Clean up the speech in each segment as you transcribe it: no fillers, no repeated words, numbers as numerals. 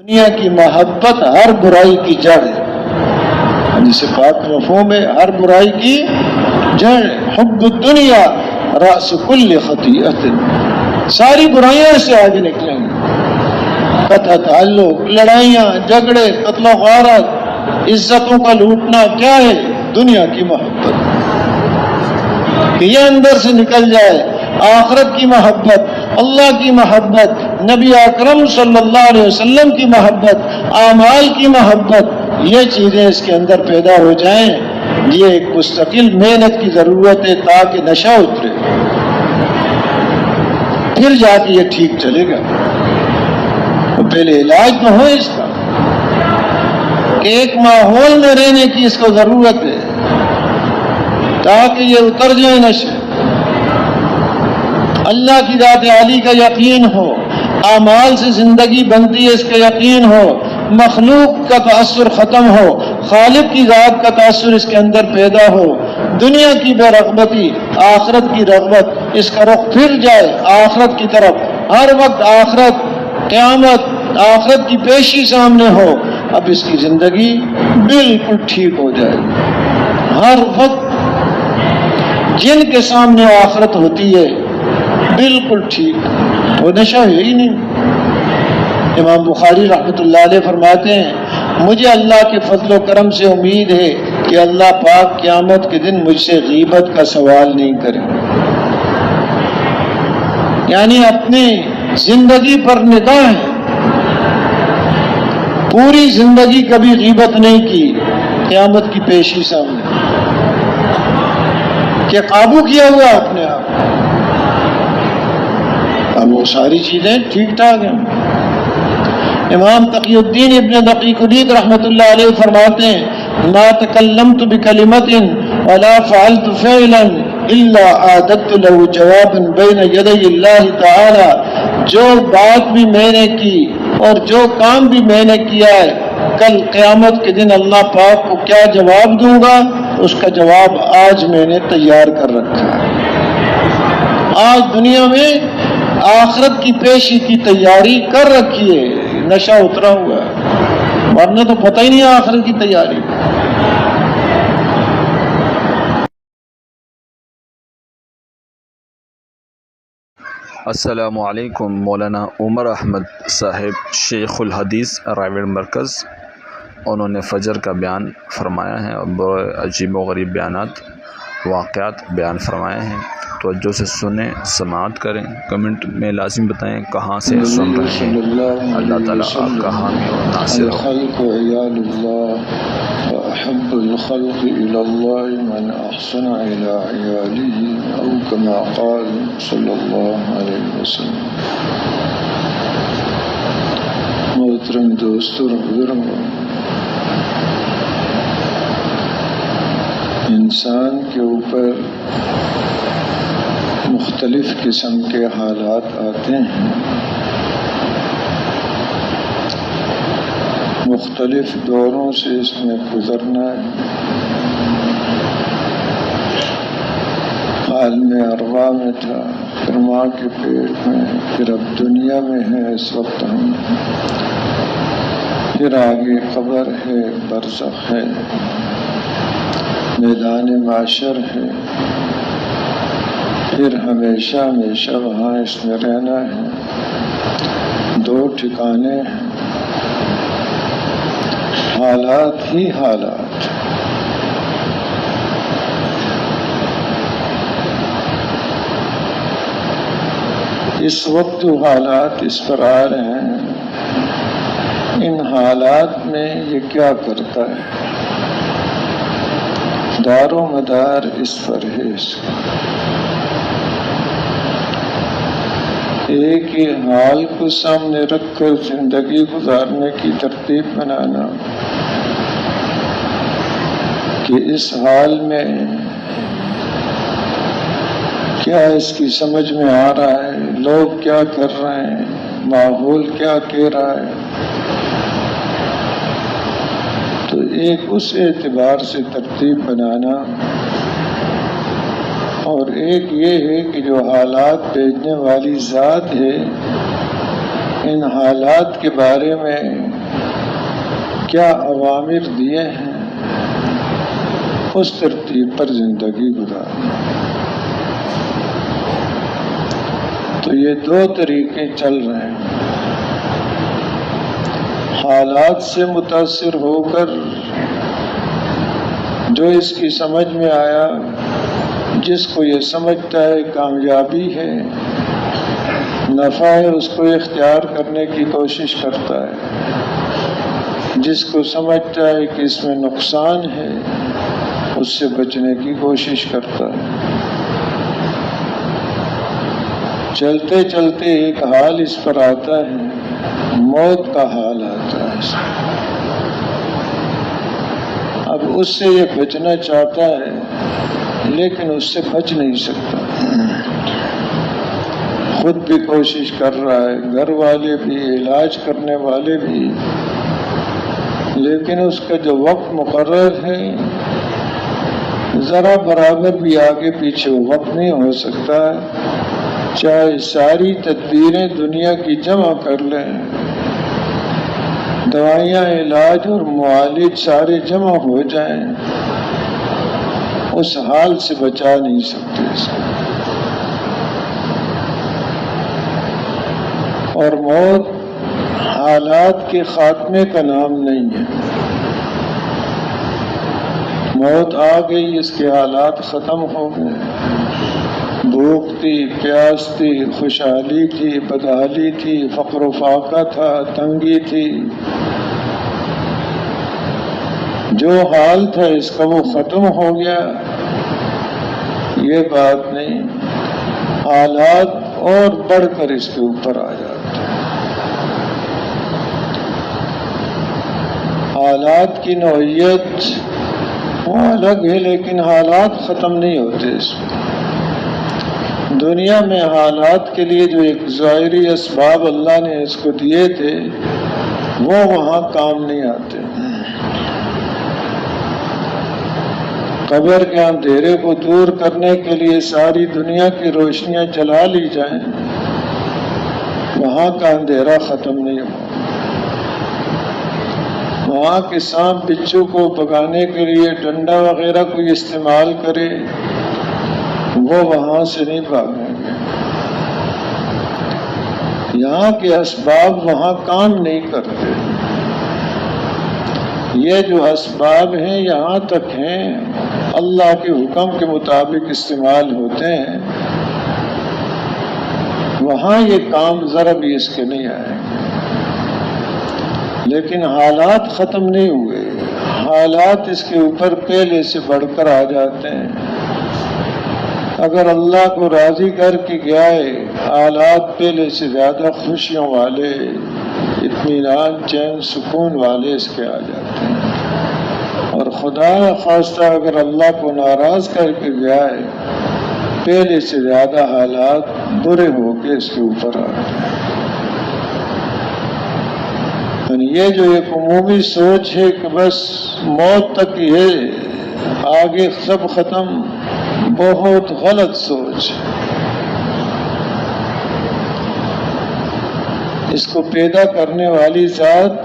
دنیا کی محبت ہر برائی کی جڑ ہے. جسے پاک مفہوم ہے ہر برائی کی جڑ. حب الدنیا راس کل خطیئت. ساری برائیاں اس سے آگے نکلیں گی. قطع تعلق، لڑائیاں، جھگڑے، قتل و غارت، عزتوں کا لوٹنا کیا ہے؟ دنیا کی محبت. کہ یہ اندر سے نکل جائے. آخرت کی محبت، اللہ کی محبت، نبی اکرم صلی اللہ علیہ وسلم کی محبت، اعمال کی محبت، یہ چیزیں اس کے اندر پیدا ہو جائیں. یہ ایک مستقل محنت کی ضرورت ہے تاکہ نشہ اترے، پھر جا کے یہ ٹھیک چلے گا. تو پہلے علاج تو ہو اس کا کہ ایک ماحول میں رہنے کی اس کو ضرورت ہے تاکہ یہ اتر جائے نشہ. اللہ کی ذات عالی کا یقین ہو، اعمال سے زندگی بنتی ہے اس کا یقین ہو، مخلوق کا تأثر ختم ہو، خالق کی ذات کا تأثر اس کے اندر پیدا ہو، دنیا کی بے رغبتی، آخرت کی رغبت، اس کا رخ پھر جائے آخرت کی طرف. ہر وقت آخرت، قیامت، آخرت کی پیشی سامنے ہو. اب اس کی زندگی بالکل ٹھیک ہو جائے. ہر وقت جن کے سامنے آخرت ہوتی ہے بالکل ٹھیک، وہ نشہ ہے ہی نہیں. امام بخاری رحمۃ اللہ علیہ فرماتے ہیں مجھے اللہ کے فضل و کرم سے امید ہے کہ اللہ پاک قیامت کے دن مجھ سے غیبت کا سوال نہیں کرے. یعنی اپنی زندگی پر نگاہ ہے، پوری زندگی کبھی غیبت نہیں کی. قیامت کی پیشی سامنے کہ قابو کیا ہوا اپنے آپ. اب وہ ساری چیزیں ٹھیک ٹھاک ہیں. امام تقی الدین ابن دقیق العید رحمۃ اللہ علیہ فرماتے ہیں ما تکلمت بکلمت ولا فعلت فعلا الا عادت له جوابا بین یدی اللہ تعالی. جو بات بھی میں نے کی اور جو کام بھی میں نے کیا ہے، کل قیامت کے دن اللہ پاک کو کیا جواب دوں گا، اس کا جواب آج میں نے تیار کر رکھا ہے. آج دنیا میں آخرت کی پیشی کی تیاری کر رکھی ہے. نشہ اترا ہوا ہے، ورنہ تو پتہ ہی نہیں آخرت کی تیاری. السلام علیکم. مولانا عمر احمد صاحب شیخ الحدیث رائے مرکز، انہوں نے فجر کا بیان فرمایا ہے اور بڑے عجیب و غریب بیانات، واقعات بیان فرمائے ہیں. توجہ سے سنیں، سماعت کریں، کمنٹ میں لازم بتائیں کہاں سے سن رہے ہیں. اللہ تعالیٰ آپ کا حامی اور ناصر ہو. الخلق عیال اللہ واحب الخلق الى اللہ من احسن الى عیاله او كما قال صلی اللہ علیہ وسلم. محترم دوستو اور بزرگوں، انسان کے اوپر مختلف قسم کے حالات آتے ہیں، مختلف دوروں سے اس میں گزرنا ہے. عالم ارواح میں تھا، پھر ماں کے پیٹ میں، پھر اب دنیا میں ہے اس وقت ہم، پھر آگے قبر ہے، برزخ ہے، میدان محشر ہے، پھر ہمیشہ ہمیشہ وہاں اس میں رہنا ہے. دو ٹھکانے ہیں، حالات ہی حالات. اس وقت جو حالات اس پر آ رہے ہیں، ان حالات میں یہ کیا کرتا ہے، دار و مدار اس پر ہے. اس کا ایک ہی حال کو سامنے رکھ کر زندگی گزارنے کی ترتیب بنانا کہ اس حال میں کیا اس کی سمجھ میں آ رہا ہے، لوگ کیا کر رہے ہیں، ماحول کیا کہہ رہا ہے. تو ایک اس اعتبار سے ترتیب بنانا، اور ایک یہ ہے کہ جو حالات بھیجنے والی ذات ہے ان حالات کے بارے میں کیا اوامر دیے ہیں، اس ترتیب پر زندگی گزارنا۔ تو یہ دو طریقے چل رہے ہیں، حالات سے متاثر ہو کر جو اس کی سمجھ میں آیا، جس کو یہ سمجھتا ہے کامیابی ہے، نفع ہے، اس کو اختیار کرنے کی کوشش کرتا ہے، جس کو سمجھتا ہے کہ اس میں نقصان ہے، اس سے بچنے کی کوشش کرتا ہے۔ چلتے چلتے ایک حال اس پر آتا ہے، موت کا حال آتا ہے اس پر۔ اب اس سے یہ بچنا چاہتا ہے لیکن اس سے بچ نہیں سکتا، خود بھی کوشش کر رہا ہے، گھر والے بھی، علاج کرنے والے بھی، لیکن اس کا جو وقت مقرر ہے ذرا برابر بھی آگے پیچھے وقت نہیں ہو سکتا، چاہے ساری تدبیریں دنیا کی جمع کر لیں، دوائیاں، علاج اور معالج سارے جمع ہو جائیں، اس حال سے بچا نہیں سکتے اس کو۔ اور موت حالات کے خاتمے کا نام نہیں ہے۔ موت آ گئی، اس کے حالات ختم ہو گئے، بھوک تھی، پیاس تھی، خوشحالی تھی، بدحالی تھی، فقر و فاقہ تھا، تنگی تھی، جو حال تھا اس کا وہ ختم ہو گیا، یہ بات نہیں، حالات اور بڑھ کر اس کے اوپر آ جاتے ہیں۔ حالات کی نوعیت وہ الگ ہے، لیکن حالات ختم نہیں ہوتے اس میں۔ دنیا میں حالات کے لیے جو ایک ظاہری اسباب اللہ نے اس کو دیے تھے وہ وہاں کام نہیں آتے۔ قبر کے اندھیرے کو دور کرنے کے لیے ساری دنیا کی روشنیاں جلا لی جائیں، وہاں کا اندھیرا ختم نہیں ہوا۔ وہاں کے سانپ بچھو کو بھگانے کے لیے ڈنڈا وغیرہ کوئی استعمال کرے، وہ وہاں سے نہیں بھاگیں گے۔ یہاں کے اسباب وہاں کام نہیں کرتے۔ یہ جو اسباب ہیں یہاں تک ہیں، اللہ کے حکم کے مطابق استعمال ہوتے ہیں، وہاں یہ کام ذرا بھی اس کے نہیں آئے گے۔ لیکن حالات ختم نہیں ہوئے، حالات اس کے اوپر پہلے سے بڑھ کر آ جاتے ہیں۔ اگر اللہ کو راضی کر کے گیا ہے، حالات پہلے سے زیادہ خوشیوں والے، اطمینان، چین، سکون والے اس کے آ جاتے ہیں۔ اور خدا خواستہ اگر اللہ کو ناراض کر کے گیا ہے، پہلے سے زیادہ حالات برے ہو کے اس کے اوپر آتے ہیں۔ یعنی یہ جو ایک عمومی سوچ ہے کہ بس موت تک ہی ہے، آگے سب ختم، بہت غلط سوچ۔ اس کو پیدا کرنے والی ذات،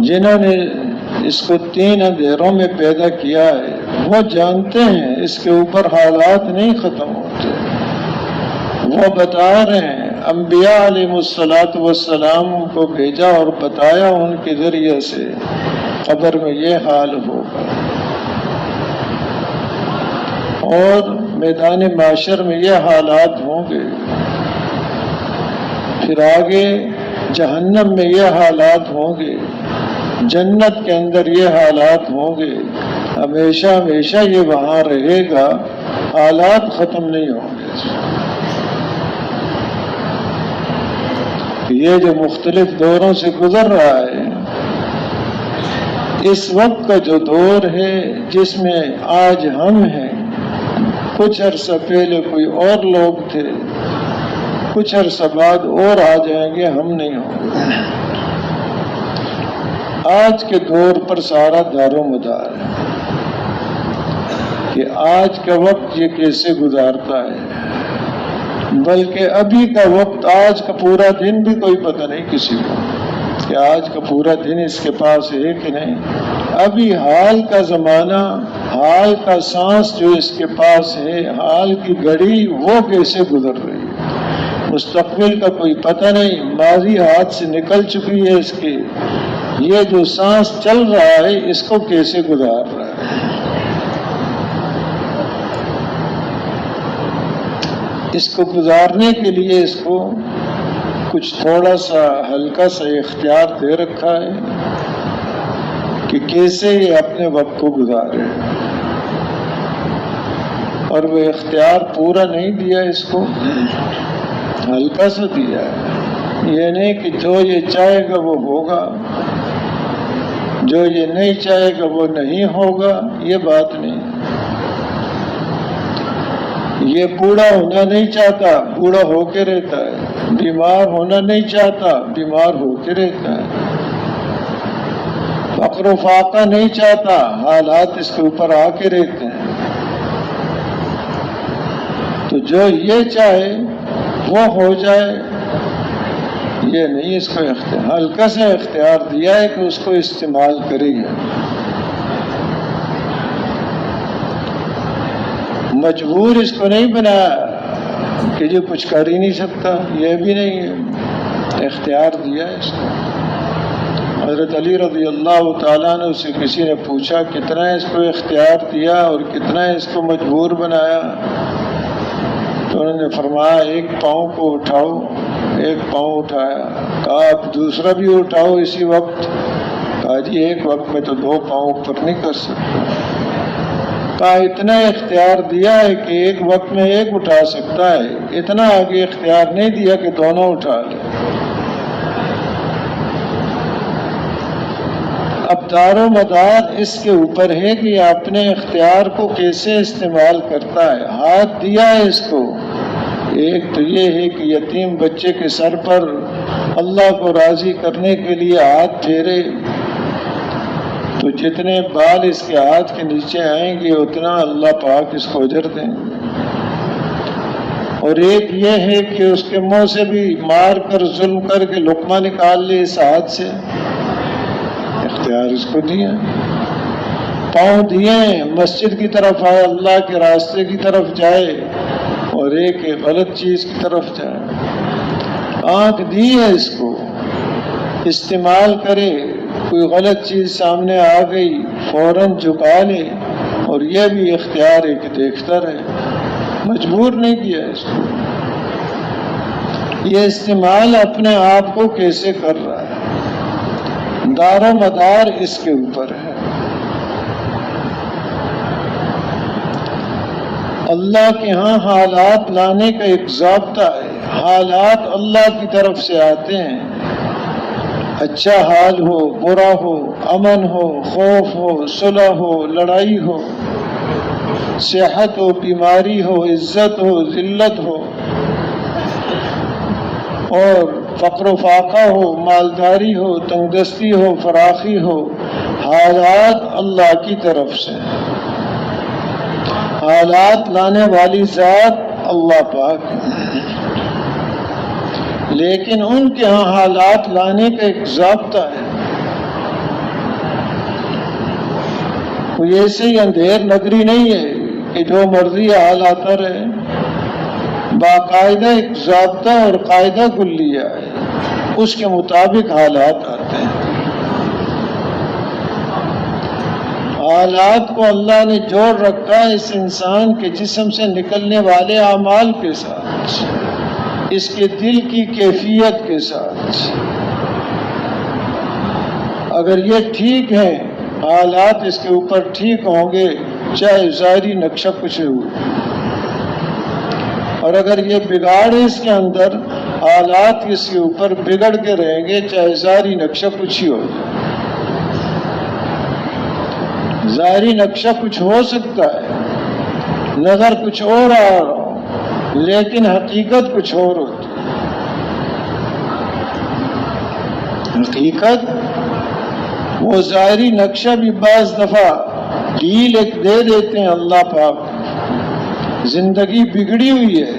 جنہوں نے اس کو 3 اندھیروں میں پیدا کیا ہے، وہ جانتے ہیں اس کے اوپر حالات نہیں ختم ہوتے۔ وہ بتا رہے ہیں، انبیاء علیہ السلام کو بھیجا اور بتایا ان کے ذریعے سے قبر میں یہ حال ہوگا، اور میدان معاشر میں یہ حالات ہوں گے، پھر آگے جہنم میں یہ حالات ہوں گے، جنت کے اندر یہ حالات ہوں گے، ہمیشہ ہمیشہ یہ وہاں رہے گا، حالات ختم نہیں ہوں گے۔ یہ جو مختلف دوروں سے گزر رہا ہے، اس وقت کا جو دور ہے جس میں آج ہم ہیں، کچھ عرصہ پہلے کوئی اور لوگ تھے، کچھ عرصہ بعد اور آ جائیں گے، ہم نہیں ہوں گے۔ آج کے دور پر سارا دار و مدار ہے کہ آج کا وقت یہ کیسے گزارتا ہے، بلکہ ابھی کا وقت، آج کا پورا دن بھی کوئی پتہ نہیں کسی کو کہ آج کا پورا دن اس کے پاس ہے کہ نہیں۔ ابھی حال کا زمانہ، حال کا سانس جو اس کے پاس ہے، حال کی گھڑی وہ کیسے گزر رہی ہے، مستقبل کا کوئی پتہ نہیں، ماضی ہاتھ سے نکل چکی ہے اس کی، یہ جو سانس چل رہا ہے اس کو کیسے گزار رہا ہے۔ اس کو گزارنے کے لیے اس کو کچھ تھوڑا سا ہلکا سا اختیار دے رکھا ہے کہ کیسے یہ اپنے وقت کو گزارے، اور وہ اختیار پورا نہیں دیا، اس کو ہلکا سا دیا ہے۔ یہ نہیں کہ جو یہ چاہے گا وہ ہوگا، جو یہ نہیں چاہے گا وہ نہیں ہوگا، یہ بات نہیں۔ یہ بوڑھا ہونا نہیں چاہتا، بوڑھا ہو کے رہتا ہے، بیمار ہونا نہیں چاہتا، بیمار ہو کے رہتا ہے، فقر و فاقہ نہیں چاہتا، حالات اس کے اوپر آ کے رہتے ہیں۔ تو جو یہ چاہے وہ ہو جائے، یہ نہیں، اس کو اختیار ہلکا سے اختیار دیا ہے کہ اس کو استعمال کرے گا۔ مجبور اس کو نہیں بنایا کہ جو کچھ کر ہی نہیں سکتا، یہ بھی نہیں ہے، اختیار دیا ہے اس کو۔ حضرت علی رضی اللہ تعالیٰ عنہ سے کسی نے پوچھا کتنا اس کو اختیار دیا اور کتنا اس کو مجبور بنایا، تو انہوں نے فرمایا ایک پاؤں کو اٹھاؤ، ایک پاؤں اٹھایا، کہا آپ دوسرا بھی اٹھاؤ اسی وقت، کہا جی ایک وقت میں تو 2 پاؤں اوپر نہیں کر سکتا، کہا اتنا اختیار دیا ہے کہ ایک وقت میں ایک اٹھا سکتا ہے، اتنا آگے اختیار نہیں دیا کہ دونوں اٹھا لے۔ اب دار و مدار اس کے اوپر ہے کہ یہ اپنے اختیار کو کیسے استعمال کرتا ہے۔ ہاتھ دیا ہے اس کو، ایک تو یہ ہے کہ یتیم بچے کے سر پر اللہ کو راضی کرنے کے لیے ہاتھ پھیرے، تو جتنے بال اس کے ہاتھ کے نیچے آئیں گے اتنا اللہ پاک اس کو اجر دیں گے۔ اور ایک یہ ہے کہ اس کے منہ سے بھی مار کر ظلم کر کے لقمہ نکال لے اس ہاتھ سے، اختیار اس کو دیا۔ پاؤں دیے مسجد کی طرف آئے، اللہ کے راستے کی طرف جائے، اور ایک غلط چیز کی طرف جائے۔ آنکھ دی ہے اس کو، استعمال کرے، کوئی غلط چیز سامنے آ گئی فوراً جھکا لے، اور یہ بھی اختیار ہے کہ دیکھتا رہے، مجبور نہیں کیا اس کو۔ یہ استعمال اپنے آپ کو کیسے کر رہا ہے، دار و مدار اس کے اوپر ہے۔ اللہ کے ہاں حالات لانے کا ایک ضابطہ ہے، حالات اللہ کی طرف سے آتے ہیں، اچھا حال ہو، برا ہو، امن ہو، خوف ہو، صلح ہو، لڑائی ہو، صحت ہو، بیماری ہو، عزت ہو، ذلت ہو، اور فقر و فاقہ ہو، مالداری ہو، تنگدستی ہو، فراخی ہو، حالات اللہ کی طرف سے، حالات لانے والی ذات اللہ پاک ہے۔ لیکن ان کے ہاں حالات لانے کا ایک ضابطہ ہے، کوئی ایسے ہی اندھیر نگری نہیں ہے کہ جو مرضی حال آتا رہے، باقاعدہ ایک ضابطہ اور قاعدہ کلیہ ہے، اس کے مطابق حالات آتے ہیں۔ حالات کو اللہ نے جوڑ رکھا ہے اس انسان کے جسم سے نکلنے والے اعمال کے ساتھ، اس کے دل کی کیفیت کے ساتھ۔ اگر یہ ٹھیک ہے، حالات اس کے اوپر ٹھیک ہوں گے، چاہے ظاہری نقشہ کچھ ہو، اور اگر یہ بگاڑ ہے اس کے اندر، حالات اس کے اوپر بگڑ کے رہیں گے، چاہے ظاہری نقشہ کچھ ہی ہو جائے۔ ظاہری نقشہ کچھ ہو سکتا ہے، نظر کچھ اور آ رہا ہو، لیکن حقیقت کچھ اور ہوتی ہے۔ حقیقت وہ ظاہری نقشہ بھی بعض دفعہ ڈھیل ایک دے دیتے ہیں اللہ پاک، زندگی بگڑی ہوئی ہے،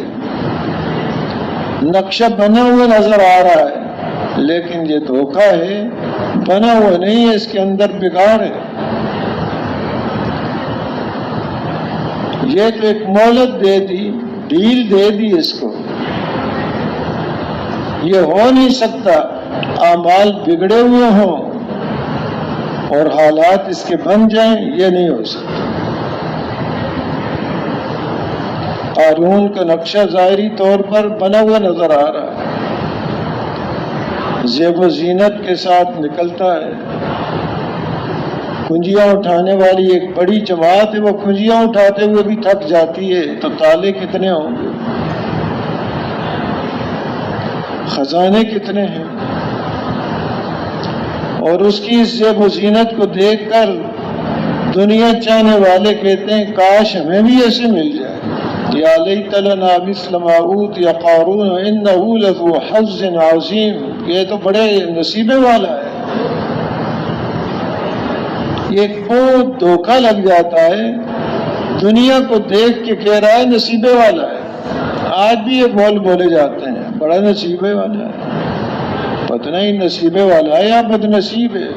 نقشہ بنا ہوا نظر آ رہا ہے، لیکن یہ دھوکہ ہے، بنا ہوا نہیں ہے، اس کے اندر بگاڑ ہے۔ یہ تو ایک مہلت دے دی، ڈھیل دے دی اس کو۔ یہ ہو نہیں سکتا اعمال بگڑے ہوئے ہوں اور حالات اس کے بن جائیں، یہ نہیں ہو سکتا۔ قارون کا نقشہ ظاہری طور پر بنا ہوا نظر آ رہا ہے، زیب و زینت کے ساتھ نکلتا ہے، کنجیاں اٹھانے والی ایک بڑی جماعت ہے، وہ کنجیاں اٹھاتے ہوئے بھی تھک جاتی ہے، تو تالے کتنے ہوں گے، خزانے کتنے ہیں۔ اور اس کی اس زیب و زینت کو دیکھ کر دنیا چاہنے والے کہتے ہیں کاش ہمیں بھی ایسے مل جائے۔ یا لیت لنا مثل ما اوتی قارون انہ لذو حظ عظیم، یہ تو بڑے نصیبے والا ہے۔ یہ بہت دھوکہ لگ جاتا ہے، دنیا کو دیکھ کے کہہ رہا ہے نصیبے والا ہے۔ آج بھی یہ بول بولے جاتے ہیں بڑا نصیبے والا ہے، پتہ نہیں نصیبے والا ہے یا بد نصیب ہے۔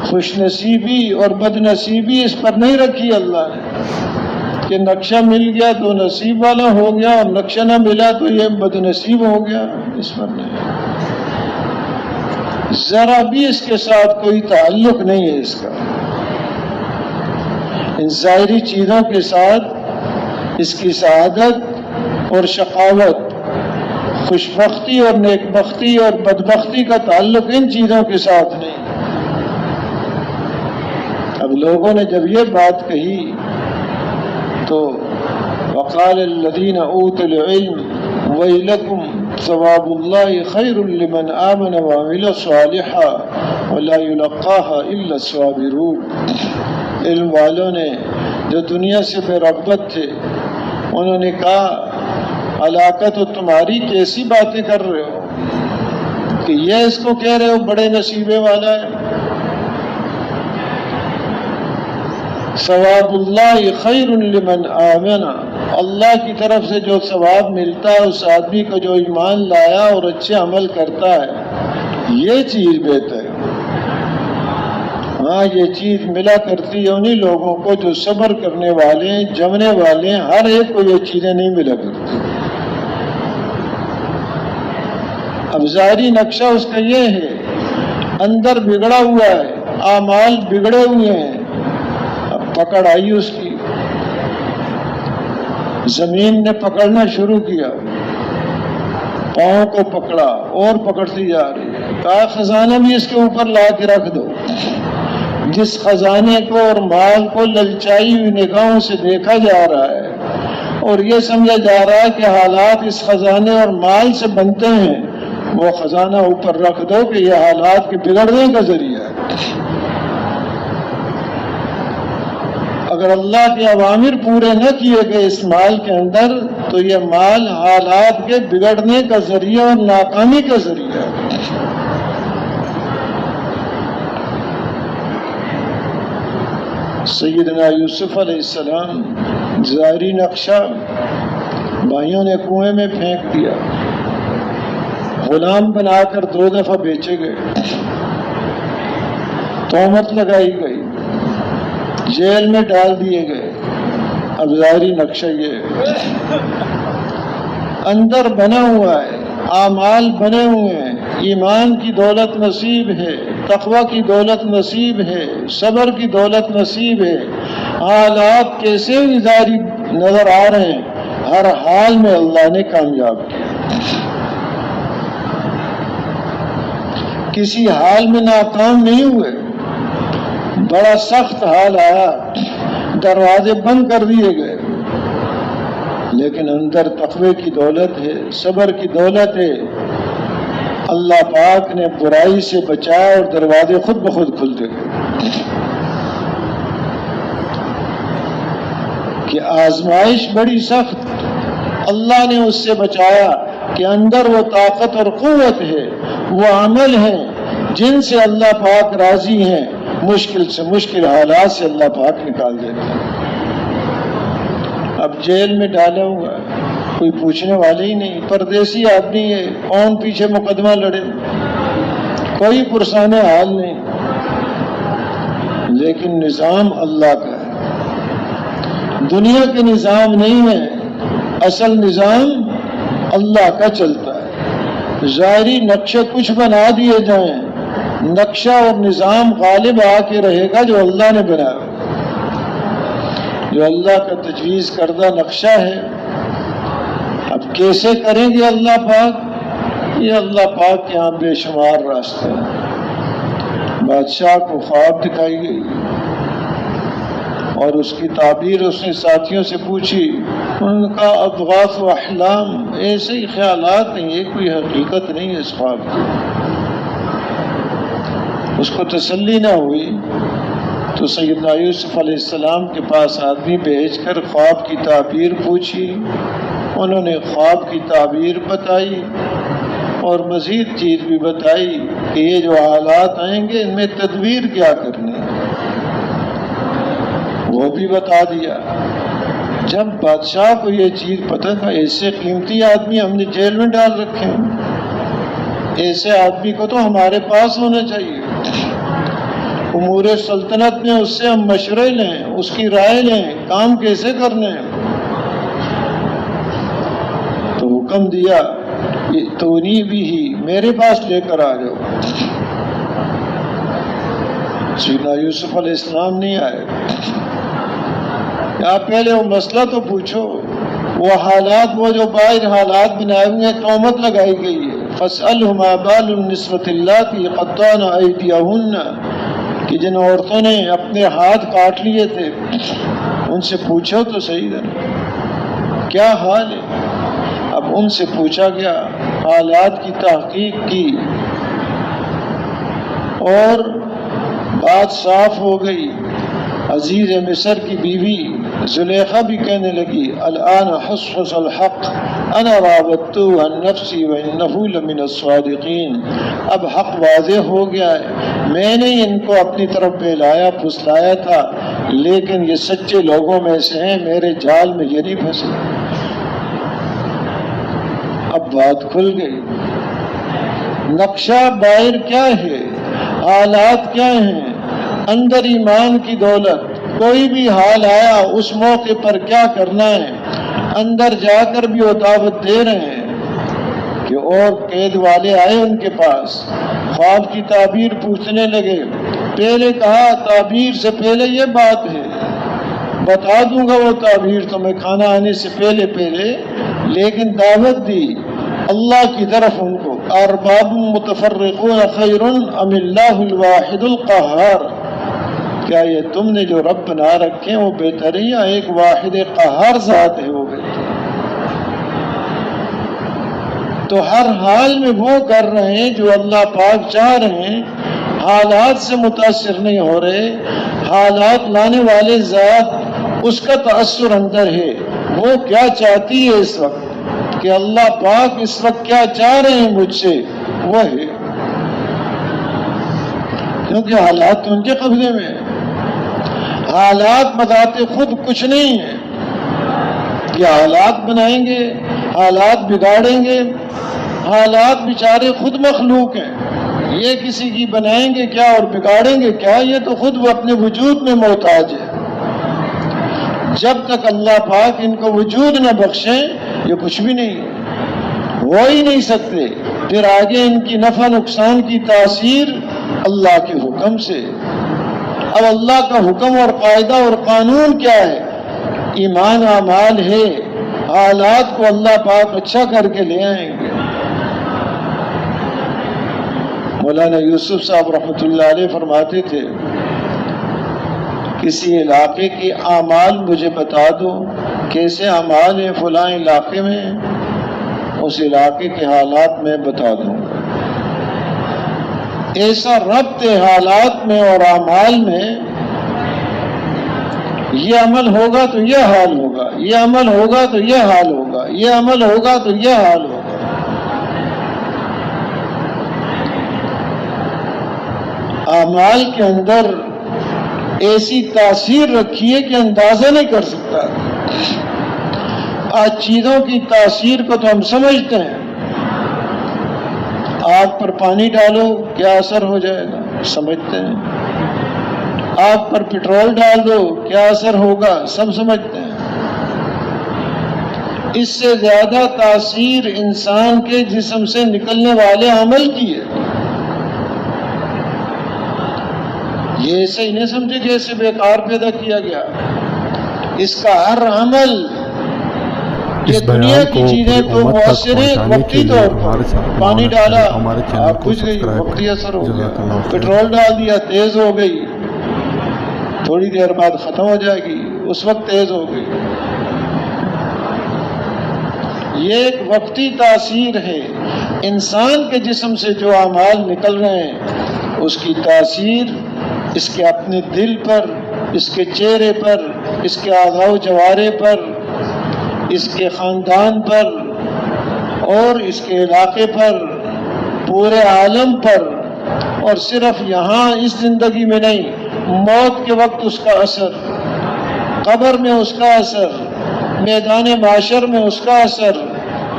خوش نصیبی اور بد نصیبی اس پر نہیں رکھی اللہ نے کہ نقشہ مل گیا تو نصیب والا ہو گیا اور نقشہ نہ ملا تو یہ بد نصیب ہو گیا، اس پر نہیں، ذرا بھی اس کے ساتھ کوئی تعلق نہیں ہے اس کا۔ ان ظاہری چیزوں کے ساتھ اس کی سعادت اور شقاوت، خوشبختی اور نیکبختی اور بدبختی کا تعلق ان چیزوں کے ساتھ نہیں۔ اب لوگوں نے جب یہ بات کہی تو وقال الذین اوتوا العلم ویلکم ثواب اللہ خیر لمن آمن وعمل صالحا ولا یلقاها الا الصابرون۔ علم والوں نے جو دنیا سے بے رغبت تھے انہوں نے کہا علاقہ تو تمہاری کیسی باتیں کر رہے ہو کہ یہ اس کو کہہ رہے ہو بڑے نصیبے والا ہے۔ ثواب اللہ خیر لمن آمن، اللہ کی طرف سے جو ثواب ملتا ہے اس آدمی کو جو ایمان لایا اور اچھے عمل کرتا ہے، یہ چیز بہتر ہے۔ ہاں یہ چیز ملا کرتی ہے انہی لوگوں کو جو صبر کرنے والے ہیں، جمنے والے ہیں، ہر ایک کو یہ چیزیں نہیں ملا کرتی۔ اب ظاہری نقشہ اس کا یہ ہے، اندر بگڑا ہوا ہے، اعمال بگڑے ہوئے ہیں۔ اب پکڑ آئی اس کی، زمین نے پکڑنا شروع کیا، پاؤں کو پکڑا اور پکڑتی جا رہی ہے، کہا خزانہ بھی اس کے اوپر لا کے رکھ دو۔ جس خزانے کو اور مال کو للچائی ہوئی نگاہوں سے دیکھا جا رہا ہے اور یہ سمجھا جا رہا ہے کہ حالات اس خزانے اور مال سے بنتے ہیں، وہ خزانہ اوپر رکھ دو کہ یہ حالات کے بگڑنے کا ذریعہ ہے۔ اگر اللہ کے اوامر پورے نہ کیے گئے اس مال کے اندر تو یہ مال حالات کے بگڑنے کا ذریعہ اور ناکامی کا ذریعہ ہے۔ سیدنا یوسف علیہ السلام ظاہری نقشہ بھائیوں نے کنویں میں پھینک دیا، غلام بنا کر 2 دفعہ بیچے گئے، تہمت لگائی گئی، جیل میں ڈال دیے گئے۔ اب ظاہری نقشہ یہ ہے، اندر بنا ہوا ہے، اعمال بنے ہوئے ہیں، ایمان کی دولت نصیب ہے، تقوی کی دولت نصیب ہے، صبر کی دولت نصیب ہے، حالات کیسے بھی ظاہری نظر آ رہے ہیں، ہر حال میں اللہ نے کامیاب کیا، کسی حال میں ناکام نہیں ہوئے۔ بڑا سخت حال آیا، دروازے بند کر دیے گئے، لیکن اندر تقوی کی دولت ہے، صبر کی دولت ہے، اللہ پاک نے برائی سے بچایا اور دروازے خود بخود کھلتے گئے۔ کہ آزمائش بڑی سخت، اللہ نے اس سے بچایا کہ اندر وہ طاقت اور قوت ہے، وہ عمل ہیں جن سے اللہ پاک راضی ہیں، مشکل سے مشکل حالات سے اللہ پاک نکال دیتے ہیں۔ اب جیل میں ڈالا ہوا ہے، کوئی پوچھنے والے ہی نہیں، پردیسی آدمی ہے، کون پیچھے مقدمہ لڑے، کوئی پرسان حال نہیں، لیکن نظام اللہ کا ہے، دنیا کے نظام نہیں ہے، اصل نظام اللہ کا چلتا ہے۔ ظاہری نقشے کچھ بنا دیے جائیں، نقشہ اور نظام غالب آ کے رہے گا جو اللہ نے بنایا، جو اللہ کا تجویز کردہ نقشہ ہے۔ اب کیسے کریں گے اللہ پاک؟ یہ اللہ پاک کے یہاں بے شمار راستے ہیں۔ بادشاہ کو خواب دکھائی گئی اور اس کی تعبیر اس نے ساتھیوں سے پوچھی، ان کا اضغاث و احلام، ایسے ہی خیالات ہیں، یہ کوئی حقیقت نہیں ہے اس خواب کی۔ اس کو تسلی نہ ہوئی تو سیدنا یوسف علیہ السلام کے پاس آدمی بھیج کر خواب کی تعبیر پوچھی، انہوں نے خواب کی تعبیر بتائی اور مزید چیز بھی بتائی کہ یہ جو حالات آئیں گے ان میں تدبیر کیا کرنی ہے، وہ بھی بتا دیا۔ جب بادشاہ کو یہ چیز پتہ تھا، ایسے قیمتی آدمی ہم نے جیل میں ڈال رکھے ہیں، ایسے آدمی کو تو ہمارے پاس ہونا چاہیے، امور سلطنت میں اس سے ہم مشورے لیں، اس کی رائے لیں، کام کیسے کرنے ہیں۔ تو حکم دیا تونی بھی ہی، میرے پاس لے کر آ جاؤ۔ سیدنا یوسف علیہ السلام نہیں آئے، یا پہلے وہ مسئلہ تو پوچھو، وہ حالات، وہ جو باہر حالات بنائے ہوئے ہیں، تہمت لگائی گئی ہے، فَاسْأَلْهُمْ بَالُ النِّسْوَةِ اللَّاتِي قَطَّعْنَ أَيْدِيَهُنَّ، کہ جن عورتوں نے اپنے ہاتھ کاٹ لیے تھے، ان سے پوچھو تو صحیح ہے کیا حال ہے۔ اب ان سے پوچھا گیا، حالات کی تحقیق کی اور بات صاف ہو گئی۔ عزیز مصر کی بیوی زلیخا بھی کہنے لگی، الآن حصحص الحق انا راودته عن نفسی وانه لمن الصادقین، اب حق واضح ہو گیا ہے، میں نے ان کو اپنی طرف بہلایا پھسلایا تھا، لیکن یہ سچے لوگوں میں سے ہیں، میرے جال میں یہ نہیں پھنسے۔ اب بات کھل گئی، نقشہ باہر کیا ہے، حالات کیا ہیں، اندر ایمان کی دولت، کوئی بھی حال آیا اس موقع پر کیا کرنا ہے۔ اندر جا کر بھی وہ دعوت دے رہے ہیں کہ اور قید والے آئے ان کے پاس، خواب کی تعبیر پوچھنے لگے، پہلے کہا تعبیر سے پہلے یہ بات ہے، بتا دوں گا وہ تعبیر تمہیں کھانا آنے سے پہلے پہلے، لیکن دعوت دی اللہ کی طرف ان کو، ارباب متفرقون خیر ام اللہ الواحد القہار، کیا یہ تم نے جو رب بنا رکھے وہ بہتر ہے یا ایک واحد قہار ذات ہے وہ بہتر؟ تو ہر حال میں وہ کر رہے ہیں جو اللہ پاک چاہ رہے ہیں، حالات سے متاثر نہیں ہو رہے، حالات لانے والے ذات اس کا تأثر اندر ہے، وہ کیا چاہتی ہے اس وقت، کہ اللہ پاک اس وقت کیا چاہ رہے ہیں مجھ سے، وہ ہے، کیونکہ حالات تو ان کے قبضے میں ہیں۔ حالات بذات خود کچھ نہیں ہے کہ حالات بنائیں گے، حالات بگاڑیں گے، حالات بیچارے خود مخلوق ہیں، یہ کسی کی بنائیں گے کیا اور بگاڑیں گے کیا، یہ تو خود وہ اپنے وجود میں محتاج ہے۔ جب تک اللہ پاک ان کو وجود نہ بخشیں یہ کچھ بھی نہیں ہے، ہو ہی نہیں سکتے، پھر آگے ان کی نفع نقصان کی تاثیر اللہ کے حکم سے۔ اب اللہ کا حکم اور قاعدہ اور قانون کیا ہے؟ ایمان اعمال ہے، حالات کو اللہ پاک اچھا کر کے لے آئیں گے۔ مولانا یوسف صاحب رحمۃ اللہ علیہ فرماتے تھے، کسی علاقے کے اعمال مجھے بتا دو، کیسے اعمال ہیں فلاں علاقے میں، اس علاقے کے حالات میں بتا دوں۔ ایسا ربط حالات میں اور اعمال میں، یہ عمل ہوگا تو یہ حال ہوگا، یہ عمل ہوگا تو یہ حال ہوگا، یہ عمل ہوگا تو یہ حال ہوگا۔ اعمال کے اندر ایسی تاثیر رکھی ہے کہ اندازہ نہیں کر سکتا۔ آج چیزوں کی تاثیر کو تو ہم سمجھتے ہیں، آگ پر پانی ڈالو کیا اثر ہو جائے گا سمجھتے ہیں، آگ پر پٹرول ڈال دو کیا اثر ہوگا سب سمجھتے ہیں۔ اس سے زیادہ تاثیر انسان کے جسم سے نکلنے والے عمل کی ہے۔ یہ ایسے ہی نہیں سمجھے کہ ایسے بیکار پیدا کیا گیا، اس کا ہر عمل، یہ دنیا کی چیزیں تو مؤثر ہیں وقتی طور پر، پانی ڈالا آگ بجھ گئی، وقتی اثر ہو گیا، پٹرول ڈال دیا تیز ہو گئی، تھوڑی دیر بعد ختم ہو جائے گی، اس وقت تیز ہو گئی۔ یہ ایک وقتی تاثیر ہے۔ انسان کے جسم سے جو اعمال نکل رہے ہیں اس کی تاثیر اس کے اپنے دل پر، اس کے چہرے پر، اس کے اعضاء و جوارح پر، اس کے خاندان پر اور اس کے علاقے پر، پورے عالم پر، اور صرف یہاں اس زندگی میں نہیں، موت کے وقت اس کا اثر، قبر میں اس کا اثر، میدان معاشر میں اس کا اثر،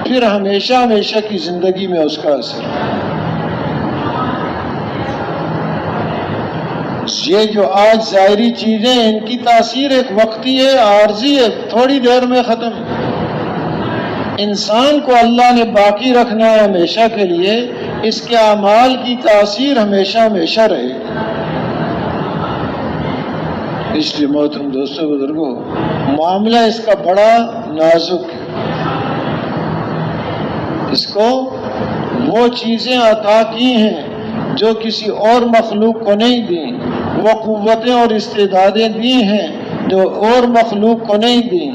پھر ہمیشہ ہمیشہ کی زندگی میں اس کا اثر۔ یہ جو آج ظاہری چیزیں ہیں ان کی تاثیر ایک وقتی ہے، عارضی ہے، تھوڑی دیر میں ختم۔ انسان کو اللہ نے باقی رکھنا ہے ہمیشہ کے لیے، اس کے اعمال کی تاثیر ہمیشہ ہمیشہ رہے۔ اس لیے محترم دوستو بزرگوں، معاملہ اس کا بڑا نازک ہے۔ اس کو وہ چیزیں عطا کی ہیں جو کسی اور مخلوق کو نہیں دیں، وہ قوتیں اور استعدادیں دی ہیں جو اور مخلوق کو نہیں دیں۔